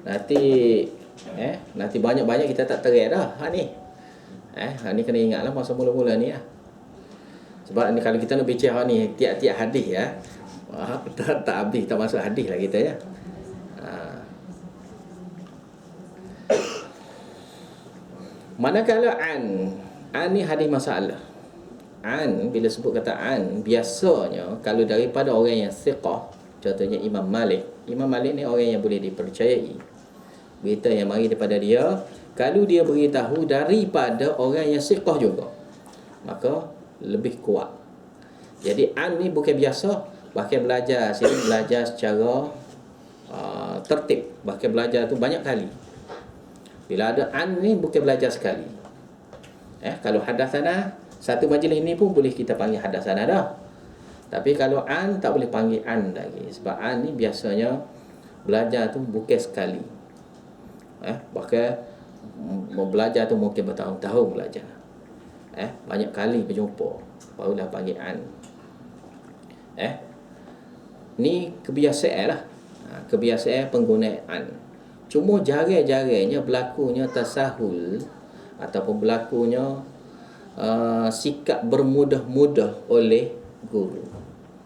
Nanti banyak-banyak kita tak terai dah ni. Ni kena ingatlah masa mula-mula ni . Sebab ni kalau kita nak bicara ni tiap-tiap hadis tak habis, tak masuk hadis lah kita ya. Manakala an ni hadis masalah. An, bila sebut kata an, biasanya kalau daripada orang yang thiqah, contohnya Imam Malik. Imam Malik ni orang yang boleh dipercayai. Berita yang mari daripada dia, kalau dia beritahu daripada orang yang thiqah juga, maka lebih kuat. Jadi an ni bukan biasa, bahkan belajar sini belajar secara tertib, bahkan belajar tu banyak kali. Bila ada an ni bukan belajar sekali. Kalau haddatsana, satu majlis ni pun boleh kita panggil haddatsana dah. Tapi kalau an tak boleh panggil an lagi, sebab an ni biasanya belajar tu bukan sekali. Bahkan belajar tu mungkin bertahun-tahun belajar. Banyak kali berjumpa barulah panggil an. Ni kebiasaan lah. Kebiasaan penggunaan. Cuma jarang-jarangnya berlakunya tasahul ataupun berlakunya sikap bermudah-mudah oleh guru.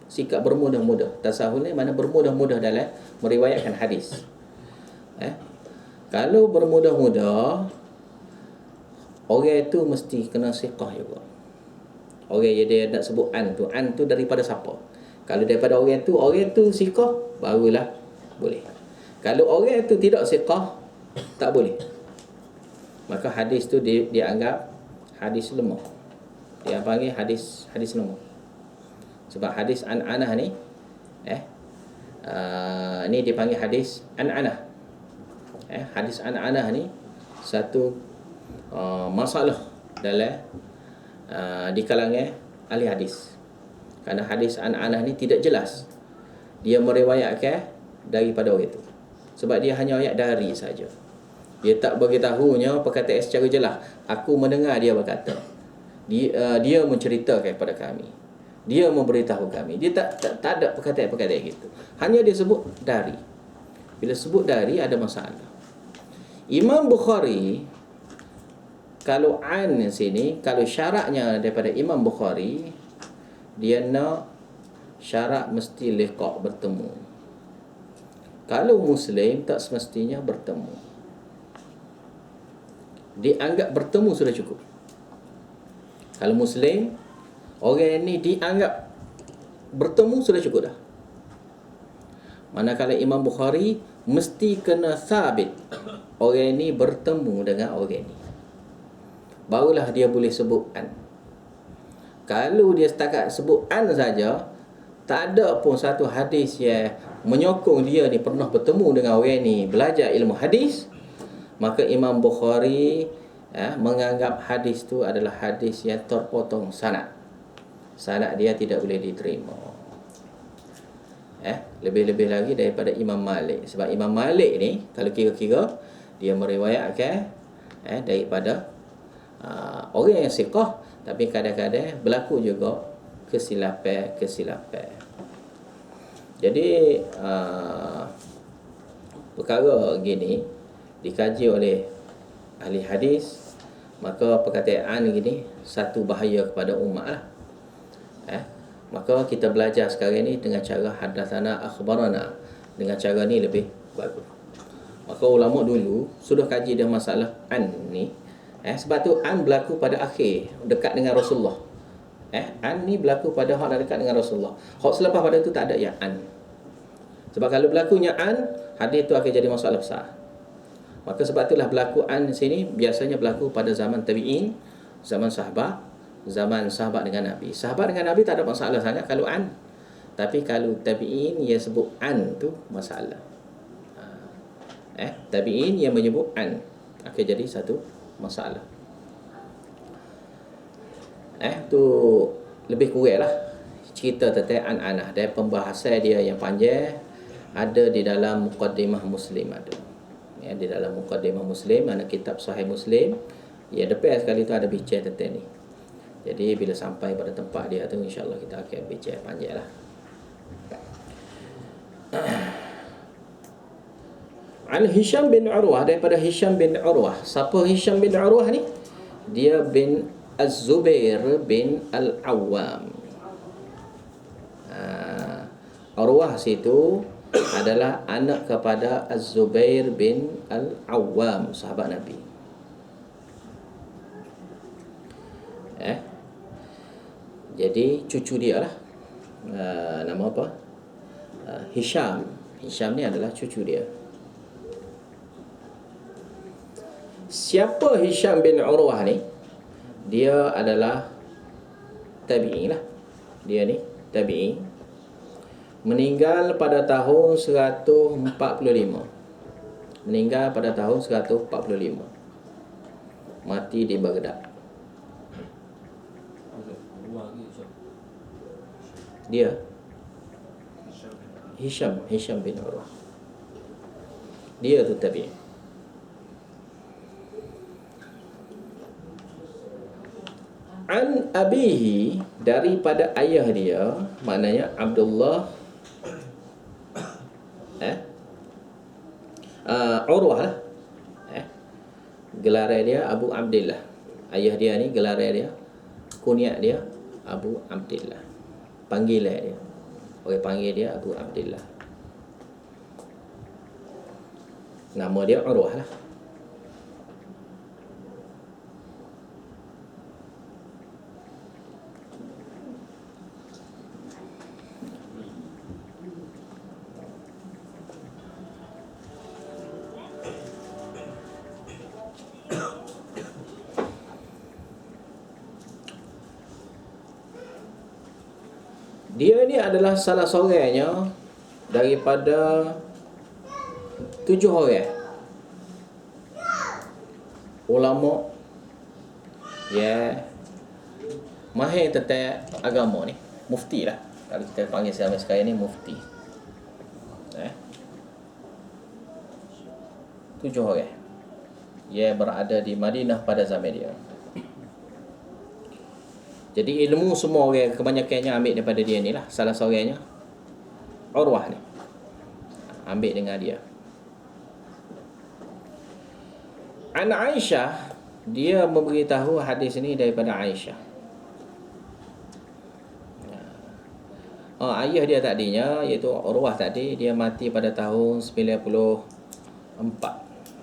Sikap bermudah-mudah. Tasahul ni mana bermudah-mudah dalam meriwayatkan hadis. Kalau bermudah-mudah, orang itu mesti kena siqah juga. Orang yang dia nak sebut an tu daripada siapa? Kalau daripada orang tu siqah, barulah boleh. Kalau orang itu tidak siqah, tak boleh. Maka hadis tu dianggap hadis lemah. Dia panggil hadis lemah. Sebab hadis an-anah ni ni dipanggil hadis an-anah. Hadis an-anah ni satu masalah dalam di kalangan ahli hadis. Kerana hadis an-anah ni tidak jelas. Dia meriwayatkan daripada orang itu. Sebab dia hanya ayat dari saja. Dia tak beritahunya perkataan secara jelas. Aku mendengar dia berkata. Dia menceritakan kepada kami. Dia memberitahu kami. Dia tak ada perkataan-perkataan gitu. Hanya dia sebut dari. Bila sebut dari ada masalah. Imam Bukhari, kalau an sini, kalau syaratnya daripada Imam Bukhari, dia nak syarat mesti liqa' bertemu. Kalau Muslim tak semestinya bertemu. Dianggap bertemu sudah cukup. Kalau Muslim, orang ini dianggap bertemu sudah cukup dah. Manakala Imam Bukhari mesti kena sabit orang ini bertemu dengan orang ini, barulah dia boleh sebut an. Kalau dia setakat sebut an saja, tak ada pun satu hadis yang menyokong dia ni pernah bertemu dengan orang ni belajar ilmu hadis, maka Imam Bukhari menganggap hadis tu adalah hadis yang terpotong sanad. Sanad dia tidak boleh diterima. Lebih-lebih lagi daripada Imam Malik. Sebab Imam Malik ni, kalau kira-kira, dia meriwayatkan daripada orang yang siqah, tapi kadang-kadang berlaku juga kesilapan. Jadi perkara gini dikaji oleh ahli hadis, maka perkataan gini satu bahaya kepada umat lah. Maka kita belajar sekarang ni dengan cara hadatsana akhbarana. Dengan cara ni lebih bagus. Maka ulama dulu sudah kaji dah masalah an ni. Sebab tu an berlaku pada akhir, dekat dengan Rasulullah. An ni berlaku pada hak dekat dengan Rasulullah. Hak selepas pada tu tak ada yang an. Sebab kalau berlakunya an, hadis tu akan jadi masalah besar. Maka sebab itulah berlaku an sini biasanya berlaku pada zaman tabi'in, zaman sahabat, zaman sahabat dengan Nabi. Sahabat dengan Nabi tak ada masalah sangat kalau an. Tapi kalau tabi'in yang sebut an tu masalah. Tabi'in yang menyebut an akan jadi satu masalah. Tu lebih kurang lah cerita tentang an-anah, dan pembahasan dia yang panjang ada di dalam Muqaddimah Muslim ada. Di dalam Muqaddimah Muslim, mana kitab Sahih Muslim, depan sekali tu ada bincang tentang ni. Jadi bila sampai pada tempat dia tu, insya-Allah kita akan bincang panjang lah. An Hisham bin Urwah, daripada Hisham bin Urwah. Siapa Hisham bin Urwah ni? Dia bin Az-Zubair bin Al-Awwam. Urwah situ adalah anak kepada Az-Zubair bin Al-Awwam, sahabat Nabi. Jadi cucu dia lah. Nama apa? Hisham. Hisham ni adalah cucu dia. Siapa Hisham bin Urwah ni? Dia adalah tabi'in lah. Dia ni tabi'in. Meninggal pada tahun 145. Meninggal pada tahun 145. Mati di Baghdad. Dia Hisham bin Urwah. Dia tu tabi'in. An abihi, daripada ayah dia, maknanya Abdullah Urwah lah. Gelar dia Abu Abdillah. Ayah dia ni gelar dia, kunyat dia Abu Abdillah. Panggilan dia, orang panggil dia Abu Abdillah. Nama dia Urwah lah. Dia ni adalah salah seorangnya daripada 7 orang ulama yang mahir tentang agama ni. Mufti lah, kalau kita panggil zaman sekarang ni mufti. 7 orang yang berada di Madinah pada zaman dia. Jadi ilmu semua orang kebanyakannya ambil daripada dia ni lah. Salah seorangnya Urwah ni ambil dengan dia. An Aisyah, dia memberitahu hadis ini daripada Aisyah. Ayah dia tadinya, iaitu Urwah tadi, dia mati pada tahun 94.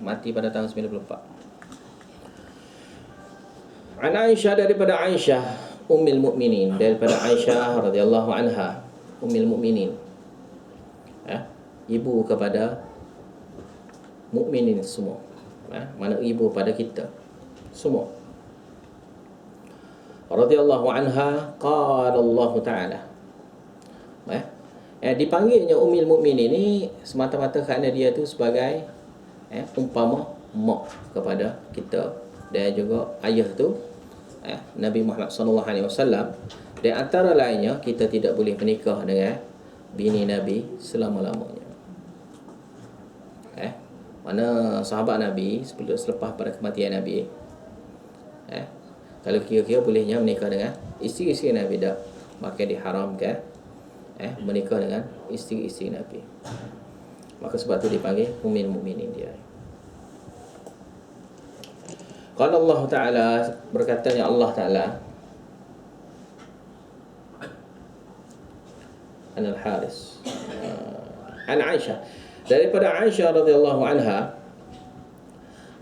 Mati pada tahun 94. An Aisyah, daripada Aisyah Ummul Mukminin, daripada Aisyah radhiyallahu anha, Ummul Mukminin, ibu kepada mukminin semua, mana ibu pada kita semua. Radhiyallahu anha, qala Allah Ta'ala. Dipanggilnya Ummul Mukminin ini semata-mata kerana dia tu sebagai umpama mak kepada kita, dan juga ayah tu Nabi Muhammad sallallahu alaihi wasallam. Dan antara lainnya, kita tidak boleh menikah dengan bini Nabi selama-lamanya. Mana sahabat Nabi selepas pada kematian Nabi, kalau kira-kira bolehnya menikah dengan isteri-isteri Nabi, dah maka diharamkan menikah dengan isteri-isteri Nabi. Maka sebab tu dipanggil Ummul Mukminin dia. Qala Allah Ta'ala, berkatanya Allah Ta'ala, An Al-Haris, An Aisyah, daripada Aisyah radhiyallahu anha,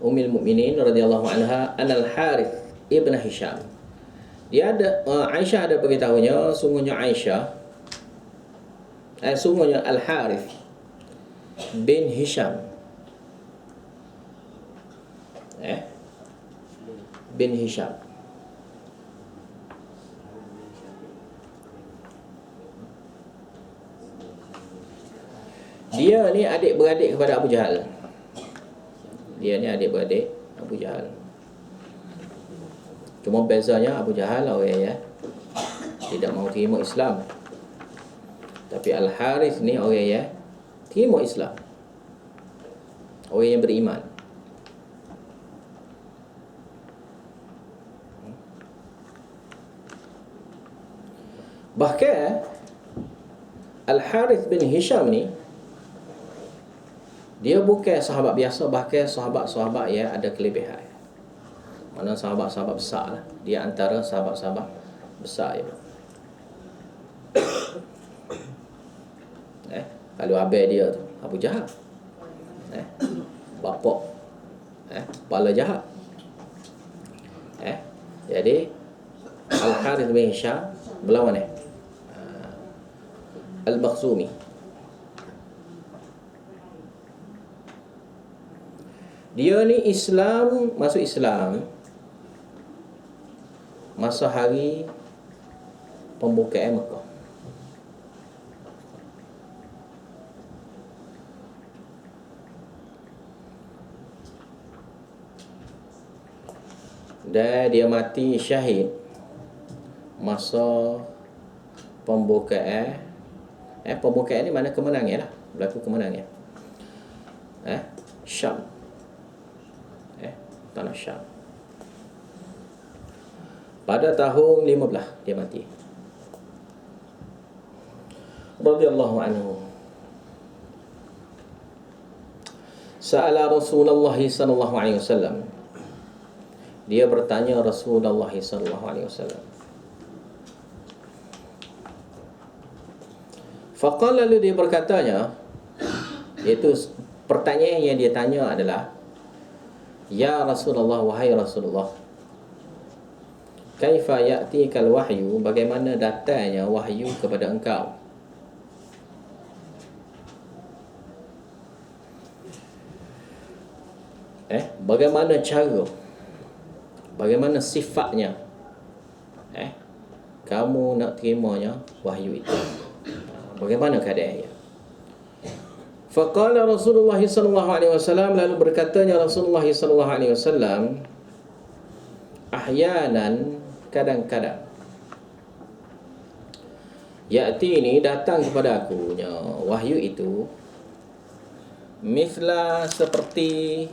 Ummul Mukminin radhiyallahu anha, An Al-Harith ibn Hisham. Dia ada, Aisyah ada beritahunya, sungguhnya Al-Harith bin Hisham, bin Hisham, dia ni adik-beradik kepada Abu Jahal. Dia ni adik-beradik Abu Jahal. Cuma bezanya Abu Jahal orang tidak mau terima Islam. Tapi Al-Harith ni orang terima Islam, orang yang beriman. Bahkan Al-Harith bin Hisham ni, dia bukan sahabat biasa, bahkan sahabat-sahabat yang ada kelebihan. Mana sahabat-sahabat besar lah. Dia antara sahabat-sahabat besar ya. Kalau abang dia tu Abu Jahal, bapak kepala jahat. Jadi Al-Harith bin Hisham berlawan Al-Makhzumi. Dia ni masuk Islam masa hari pembukaan Mekah. Dan dia mati syahid masa pembukaan. Pembukaan ni mana kemenangan lah, berlaku kemenangan. Syam, tanah Syam. Pada tahun 15 dia mati. Radhiyallahu anhu. Sa'ala Rasulullah sallallahu alaihi wasallam. Dia bertanya Rasulullah sallallahu alaihi wasallam. Faqala, lalu dia berkatanya, iaitu pertanyaan yang dia tanya adalah, Ya Rasulullah, wahai Rasulullah, kaifa ya'tikal wahyu, bagaimana datangnya wahyu kepada engkau? Bagaimana cara, bagaimana sifatnya kamu nak terimanya wahyu itu? Bagaimana keadaannya? Faqala Rasulullah sallallahu alaihi wasallam, lalu berkatanya Rasulullah sallallahu alaihi wasallam, ahyanan, kadang-kadang, ya'ti ini datang kepada aku wahyu itu, mithla, seperti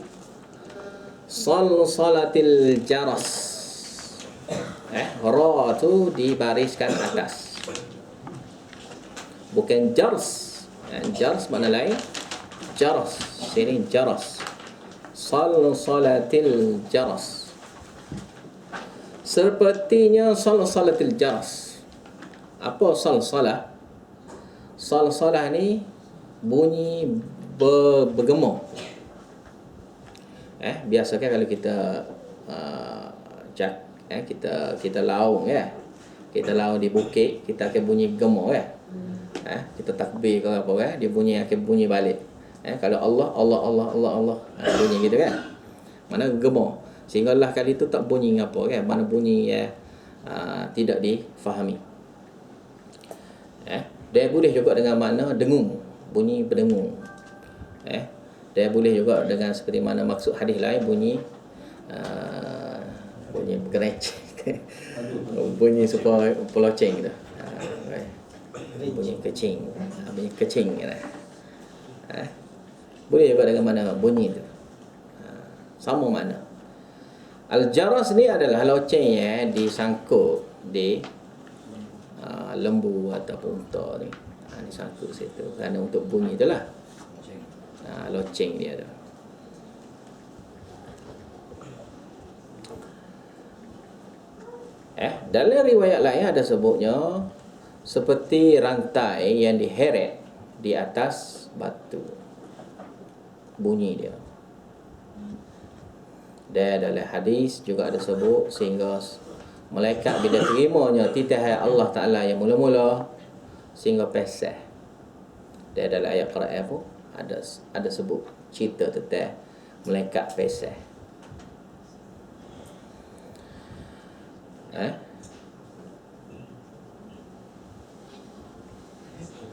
salsalatil jaras. Ra tu dibariskan atas, bukan jars. Jars mana lain, jaras, sini jaras. salsalatil jaras. Sepertinya salsalatil jaras. Apa salsalah? Salsalah ni bunyi bergema. Biasa kan kalau kita kita laung kita laung di bukit, kita akan bunyi gema kita takbir ke apa dia akan bunyi balik. Kalau Allah bunyi gitu kan. Mana gema. Sehingga Allah kali itu tak bunyi ngapa kan. Mana bunyi tidak difahami. Dia boleh juga dengan makna dengung, bunyi berdengung. Dia boleh juga dengan seperti mana maksud hadis lain bunyi bergerecek. Bunyi supaya peloceng gitu. Bunyi kecing. Bunyi kecing kan. Boleh juga dengan mana bunyi tu. Sama makna. Al-jaras ni adalah loceng disangkut di lembu ataupun unta ni. Disangkut situ kerana untuk bunyi tu lah. Loceng dia tu. Dalam riwayat lain ada sebutnya seperti rantai yang diheret di atas batu. Bunyi dia. Dan dalam hadis juga ada sebut sehingga malaikat bila terimanya titah Allah Ta'ala yang mula-mula sehingga pesah. Dan dalam ayat Quran pun ada sebut cerita tentang malaikat pesah.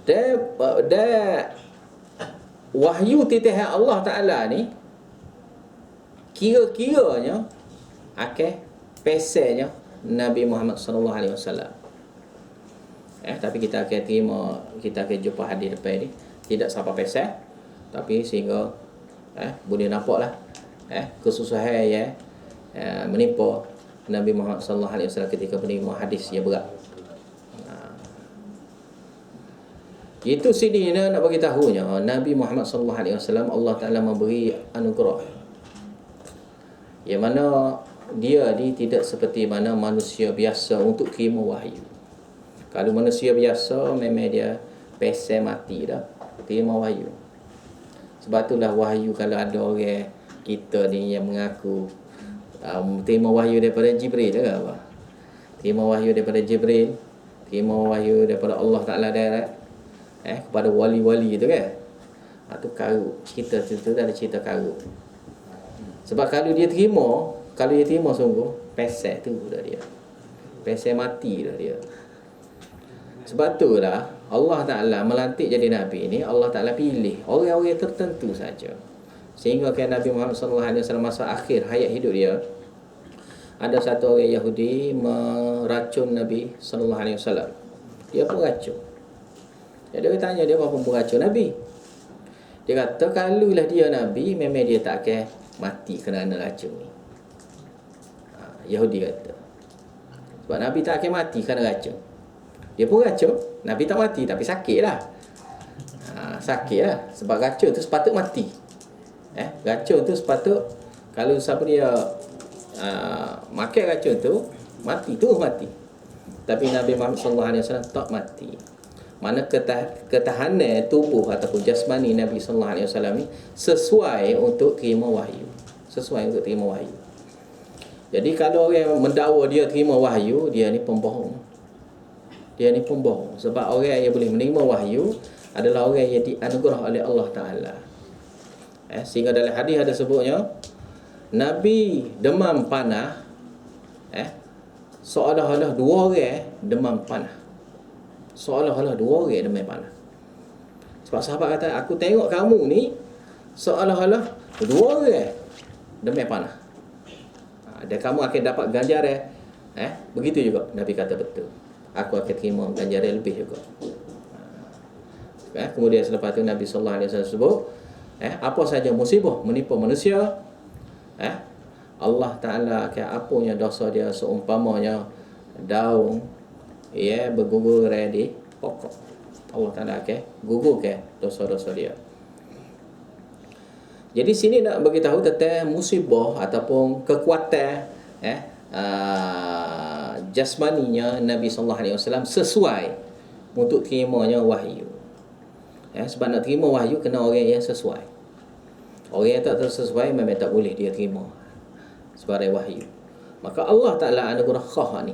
Dan wahyu titah Allah Ta'ala ni kira-kiranya akan pesahnya Nabi Muhammad sallallahu alaihi wasallam. Tapi kita akan jumpa hadis depan ni tidak sampai pesah, tapi sehingga boleh nampaklah kesusahan yang menimpa Nabi Muhammad sallallahu alaihi wasallam ketika menerima hadis yang berat. Itu sini nak bagi tahunya Nabi Muhammad sallallahu alaihi wasallam Allah Taala memberi anugerah yang mana dia ni tidak seperti mana manusia biasa untuk terima wahyu. Kalau manusia biasa memang dia pesel mati dah terima wahyu. Sebab itulah wahyu kalau ada orang kita ni yang mengaku terima wahyu daripada Jibril ke apa? Terima wahyu daripada Jibril, terima wahyu daripada Allah Taala direct kepada wali-wali itu kan. Itu karut. Cerita tu ada cerita karut. Sebab kalau dia terima sungguh pesek tu dah dia. Pesek mati dah dia. Sebab itulah Allah Ta'ala melantik jadi Nabi ni, Allah Ta'ala pilih orang-orang tertentu saja. Sehingga kan Nabi Muhammad SAW masa akhir hayat hidup dia, ada satu orang Yahudi meracun Nabi SAW. Dia pun racun. Jadi dia tanya dia apa pun racun Nabi. Dia kata kalulah dia Nabi, memang dia tak akan mati kerana racun ni. Yahudi kata. Sebab Nabi tak akan mati kerana racun. Dia pun racun, Nabi tak mati tapi sakit lah. Sakit lah. Sebab racun tu sepatut mati. Racun tu sepatut kalau siapa dia makan racun tu mati, terus mati. Tapi Nabi Muhammad SAW tak mati. Mana ketahanan tubuh ataupun jasmani Nabi SAW ni sesuai untuk terima wahyu. Sesuai untuk terima wahyu. Jadi kalau orang mendakwa dia terima wahyu, dia ni pembohong. Dia ni pembohong. Sebab orang yang boleh menerima wahyu adalah orang yang dianugerah oleh Allah Ta'ala. Sehingga dalam hadis ada sebutnya Nabi demam panah, seolah-olah dua orang demam panah. Seolah-olah dua orang demam panah. Sebab sahabat kata, aku tengok kamu ni seolah-olah dua orang demam panah. Dan kamu akan dapat ganjaran. Begitu juga Nabi kata betul. Aku akan terima ganjaran lebih juga. Kemudian selepas itu Nabi sallallahu alaihi wasallam sebut, apa saja musibah menimpa manusia, Allah Ta'ala akan apunya dosa dia seumpamanya daun bergugur di pokok. Allah Ta'ala akan gugurkan dosa-dosa dia. Jadi sini nak bagi tahu tentang musibah ataupun kekuatan jasmaninya Nabi sallallahu alaihi wasallam sesuai untuk terimanya wahyu. Sebab nak terima wahyu kena orang yang sesuai. Orang yang tak sesuai memang tak boleh dia terima sebagai wahyu. Maka Allah Ta'ala anugerah khah ni.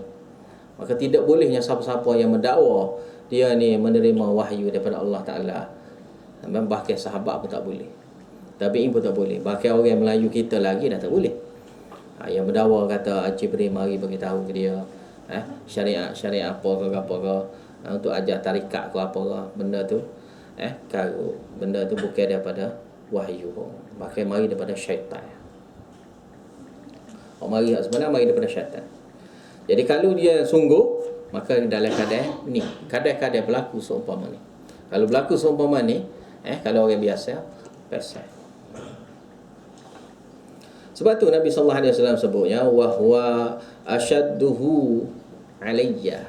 Maka tidak bolehnya siapa-siapa yang mendakwa dia ni menerima wahyu daripada Allah Ta'ala. Bahkan sahabat pun tak boleh, tabi'in pun tak boleh, bahkan orang Melayu kita lagi dah tak boleh. Yang berdakwa kata Jibril mari bagi tahu ke dia syariat apa ke untuk ajar tarikat ke apa ke, benda tu kalau benda tu bukan daripada wahyu, bahkan mari daripada syaitan. Sebenarnya mari daripada syaitan. Jadi kalau dia sungguh, maka dalam keadaan ni, kadang-kadang berlaku seumpama ni. Kalau berlaku seumpama ni, kalau orang biasa, pasal. Sebab tu Nabi sallallahu alaihi wasallam sebutnya wa huwa asyadduhu alayya.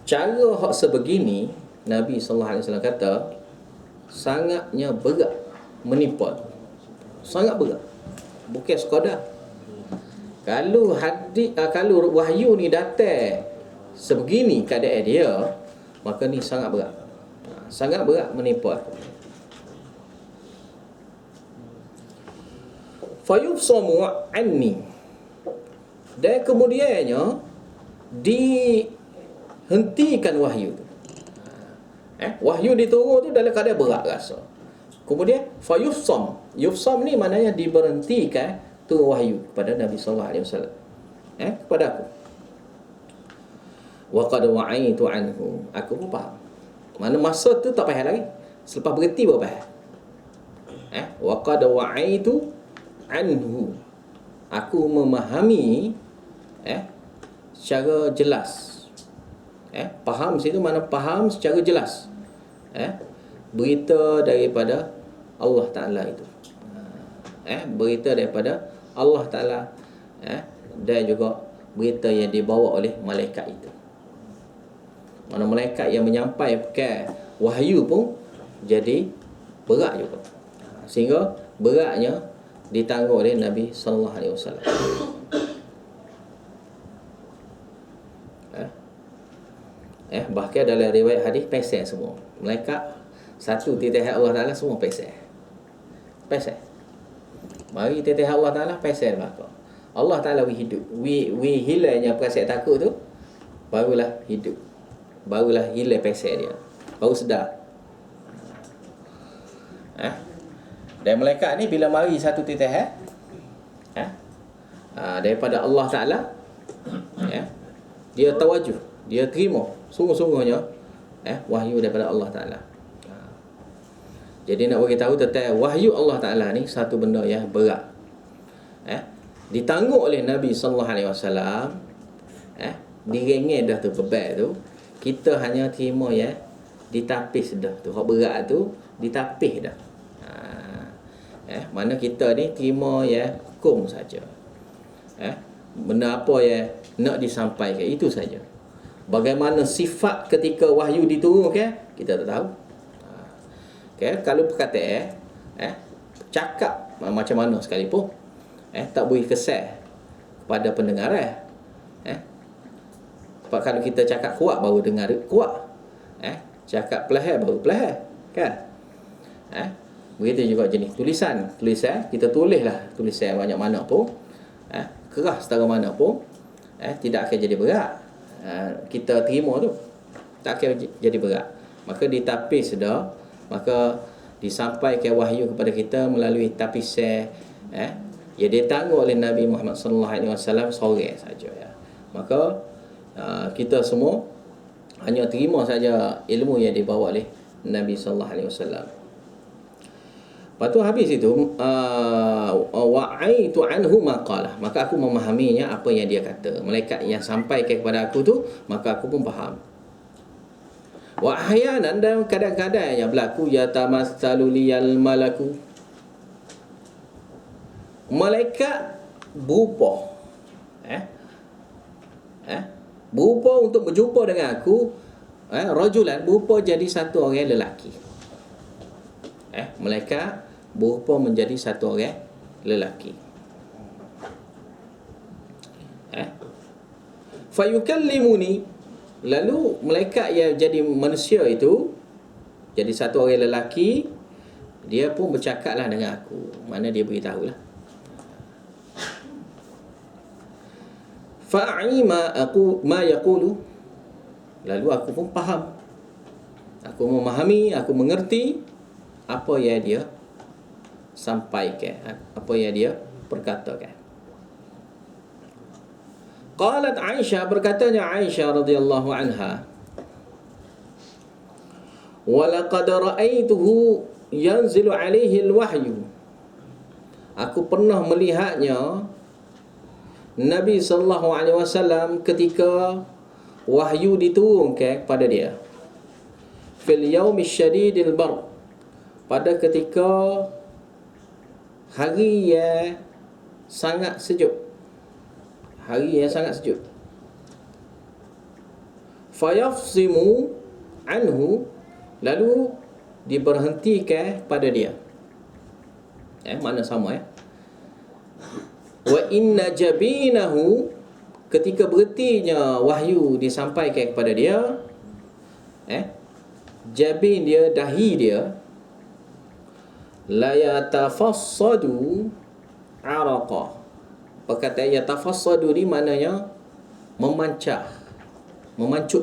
Cara hak sebegini Nabi sallallahu alaihi wasallam kata sangatnya berat menimpa. Sangat berat. Bukan sekadar. Kalau wahyu ni datang sebegini keadaan dia, maka ni sangat berat. Sangat berat menimpa aku. Fayufsamu anni. Dan kemudiannya dihentikan wahyu tu. Wahyu diturun tu dalam keadaan berat rasa. Kemudian fayufsam. Yufsam ni maknanya diberhentikan turun wahyu kepada Nabi sallallahu alaihi wasallam. Kepada aku. Wa qad wa'aitu anhu. Aku pun faham. Mana masa tu tak faham lagi. Selepas berhenti baru faham. Wa qad wa'aitu anhu. Aku memahami secara jelas. Faham situ mana faham secara jelas. Berita daripada Allah Ta'ala itu. Berita daripada Allah Ta'ala. Dan juga berita yang dibawa oleh malaikat itu. Mana malaikat yang menyampaikan wahyu pun jadi berat juga. Sehingga beratnya ditanggung oleh Nabi sallallahu alaihi wasallam. Bahkan dalam riwayat hadis pesan semua. Malaikat satu titihan Allah Ta'ala semua pesan. Pesan. Mari titihan Allah Ta'ala pesan maka. Allah Ta'ala hidup. We hilangnya perasaan takut tu, barulah hidup. Barulah hilang pesan dia. Baru sedar. Dan malaikat ni bila mari satu titihan daripada Allah Ta'ala, dia tawajuh, dia terima sungguh-sungguhnya wahyu daripada Allah Ta'ala. Jadi nak bagi tahu tentang wahyu Allah Ta'ala ni satu benda yang berat. Ditanggung oleh Nabi sallallahu alaihi wasallam, direngek dah tu beban tu, kita hanya terima ditapis dah tu. Hak berat tu ditapis dah. Mana kita ni terima hukum saja. Benda apa yang nak disampaikan itu saja. Bagaimana sifat ketika wahyu diturunkan kita tak tahu. Kalau perkataan cakap macam mana sekalipun tak boleh kesan kepada pendengar. Sebab kalau kita cakap kuat baru dengar kuat. Cakap pelahir baru pelahir, kan? Begitu juga jenis tulisan kita tulislah tulisan banyak mana pun, keras setara mana pun, tidak akan jadi berat. Kita terima tu tak akan jadi berat. Maka ditapis dah, maka disampaikan wahyu kepada kita melalui tapisan yang ditanggung oleh Nabi Muhammad sallallahu alaihi wasallam seorang saja. Maka kita semua hanya terima saja ilmu yang dibawa oleh Nabi sallallahu alaihi wasallam. Lepas tu habis itu wa'aitu anhu maqalah, maka aku memahaminya apa yang dia kata. Malaikat yang sampaikan kepada aku tu, maka aku pun faham. Wa ahyanan, dan kadang-kadang yang berlaku yatamassalu liyal malaku, malaikat berupa berupa untuk berjumpa dengan aku, rajulan, berupa jadi satu orang lelaki. Malaikat berupa menjadi satu orang lelaki. Fayukallimuni, lalu malaikat yang jadi manusia itu, jadi satu orang lelaki, dia pun bercakaplah dengan aku. Mana dia beritahulah. Fa'ima aku ma yaqulu, lalu aku pun faham. Aku memahami, aku mengerti apa yang dia sampaikan, apa yang dia perkatakan. Qalat Aisyah, berkatanya Aisyah radhiyallahu anha, wa laqad ra'aituhu yanzilu alaihi al-wahyu, aku pernah melihatnya Nabi sallallahu alaihi wasallam ketika wahyu diturunkan kepada dia. Fil yaumi syadidil bar, pada ketika hari yang sangat sejuk. Hari yang sangat sejuk. Fayafsimu anhu, lalu diberhentikan pada dia. Mana sama Wa inna jabinahu, ketika berhentinya wahyu disampaikan kepada dia, jabin dia, dahi dia, la yatafassadu araqa. Perkataan yatafassadu ni maknanya memancar, memancut,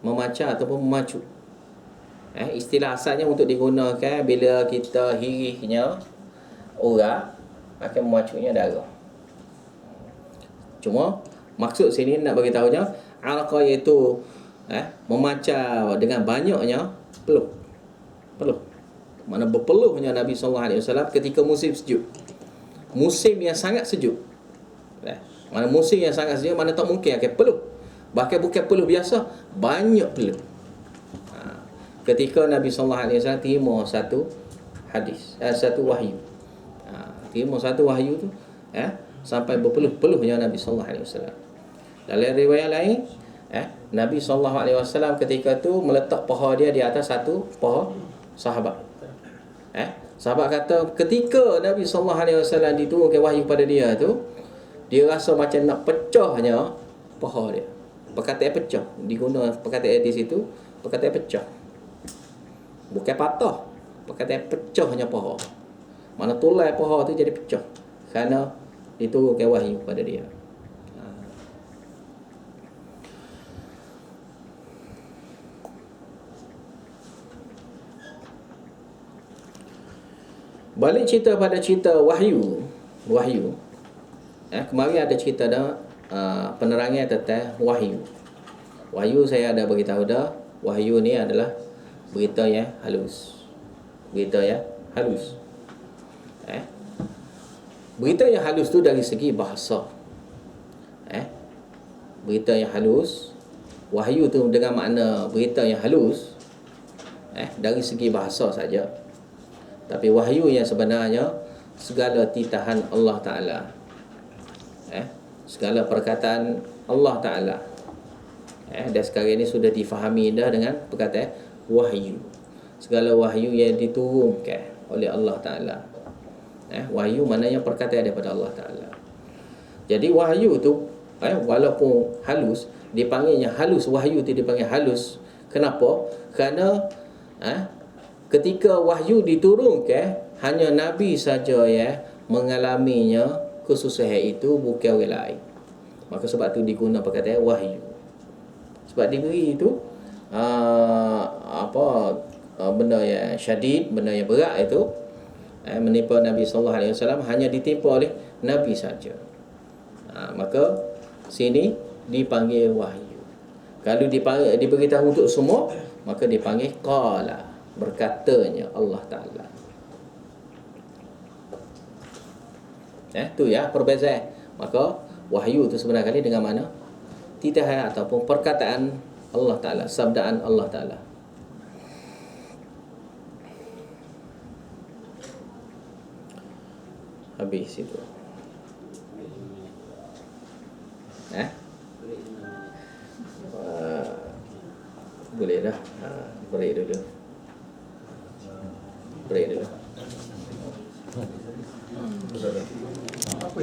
memancar ataupun memacut. Istilah asalnya untuk digunakan bila kita hirihnya orang akan memacutnya darah. Cuma maksud sini nak bagi tahunya araqa, iaitu memancar dengan banyaknya peluh. Peluh. Mana berpeluhnya Nabi SAW ketika musim sejuk. Musim yang sangat sejuk. Mana musim yang sangat sejuk, mana tak mungkin akan peluh. Bahkan bukan peluh biasa, banyak peluh. Ketika Nabi SAW terima satu hadis, satu wahyu. Terima satu wahyu tu, sampai berpeluh-peluhnya Nabi SAW. Dalam riwayat lain, Nabi SAW ketika tu meletak paha dia di atas satu paha sahabat. Sahabat kata ketika Nabi SAW diturunkan wahyu pada dia tu, dia rasa macam nak pecahnya paha dia. Perkataan pecah, diguna perkataan di situ, perkataan pecah. Bukan patah, perkataan pecahnya paha. Mana tulai paha tu jadi pecah kerana diturunkan wahyu pada dia. Balik cerita pada cerita wahyu. Kemarin ada cerita dah penerangan tentang wahyu. Wahyu saya ada beritahu dah. Wahyu ni adalah berita yang halus. Berita yang halus. Berita yang halus tu dari segi bahasa. Berita yang halus, wahyu tu dengan makna berita yang halus, dari segi bahasa saja. Tapi wahyu yang sebenarnya segala titahan Allah Ta'ala, segala perkataan Allah Ta'ala. Dan sekarang ini sudah difahami dah dengan perkataan wahyu. Segala wahyu yang diturunkan oleh Allah Ta'ala. Wahyu maknanya perkataan daripada Allah Ta'ala. Jadi wahyu tu walaupun halus, dipanggilnya halus. Wahyu tu dipanggil halus. Kenapa? Kerana ketika wahyu diturunkan, hanya Nabi saja yang mengalaminya kesusahan itu, bukan orang lain. Maka sebab tu diguna perkataan wahyu. Sebab diberi itu benda yang syadid, benda yang berat itu menimpa Nabi SAW hanya ditimpa oleh Nabi saja. Maka sini dipanggil wahyu. Kalau diberitahu untuk semua, maka dipanggil qala, berkatanya Allah Ta'ala. Tu ya perbezaan. Maka wahyu itu sebenarnya dengan mana? Titahan ataupun perkataan Allah Ta'ala, sabdaan Allah Ta'ala. Habis itu. Boleh dah. Break dulu.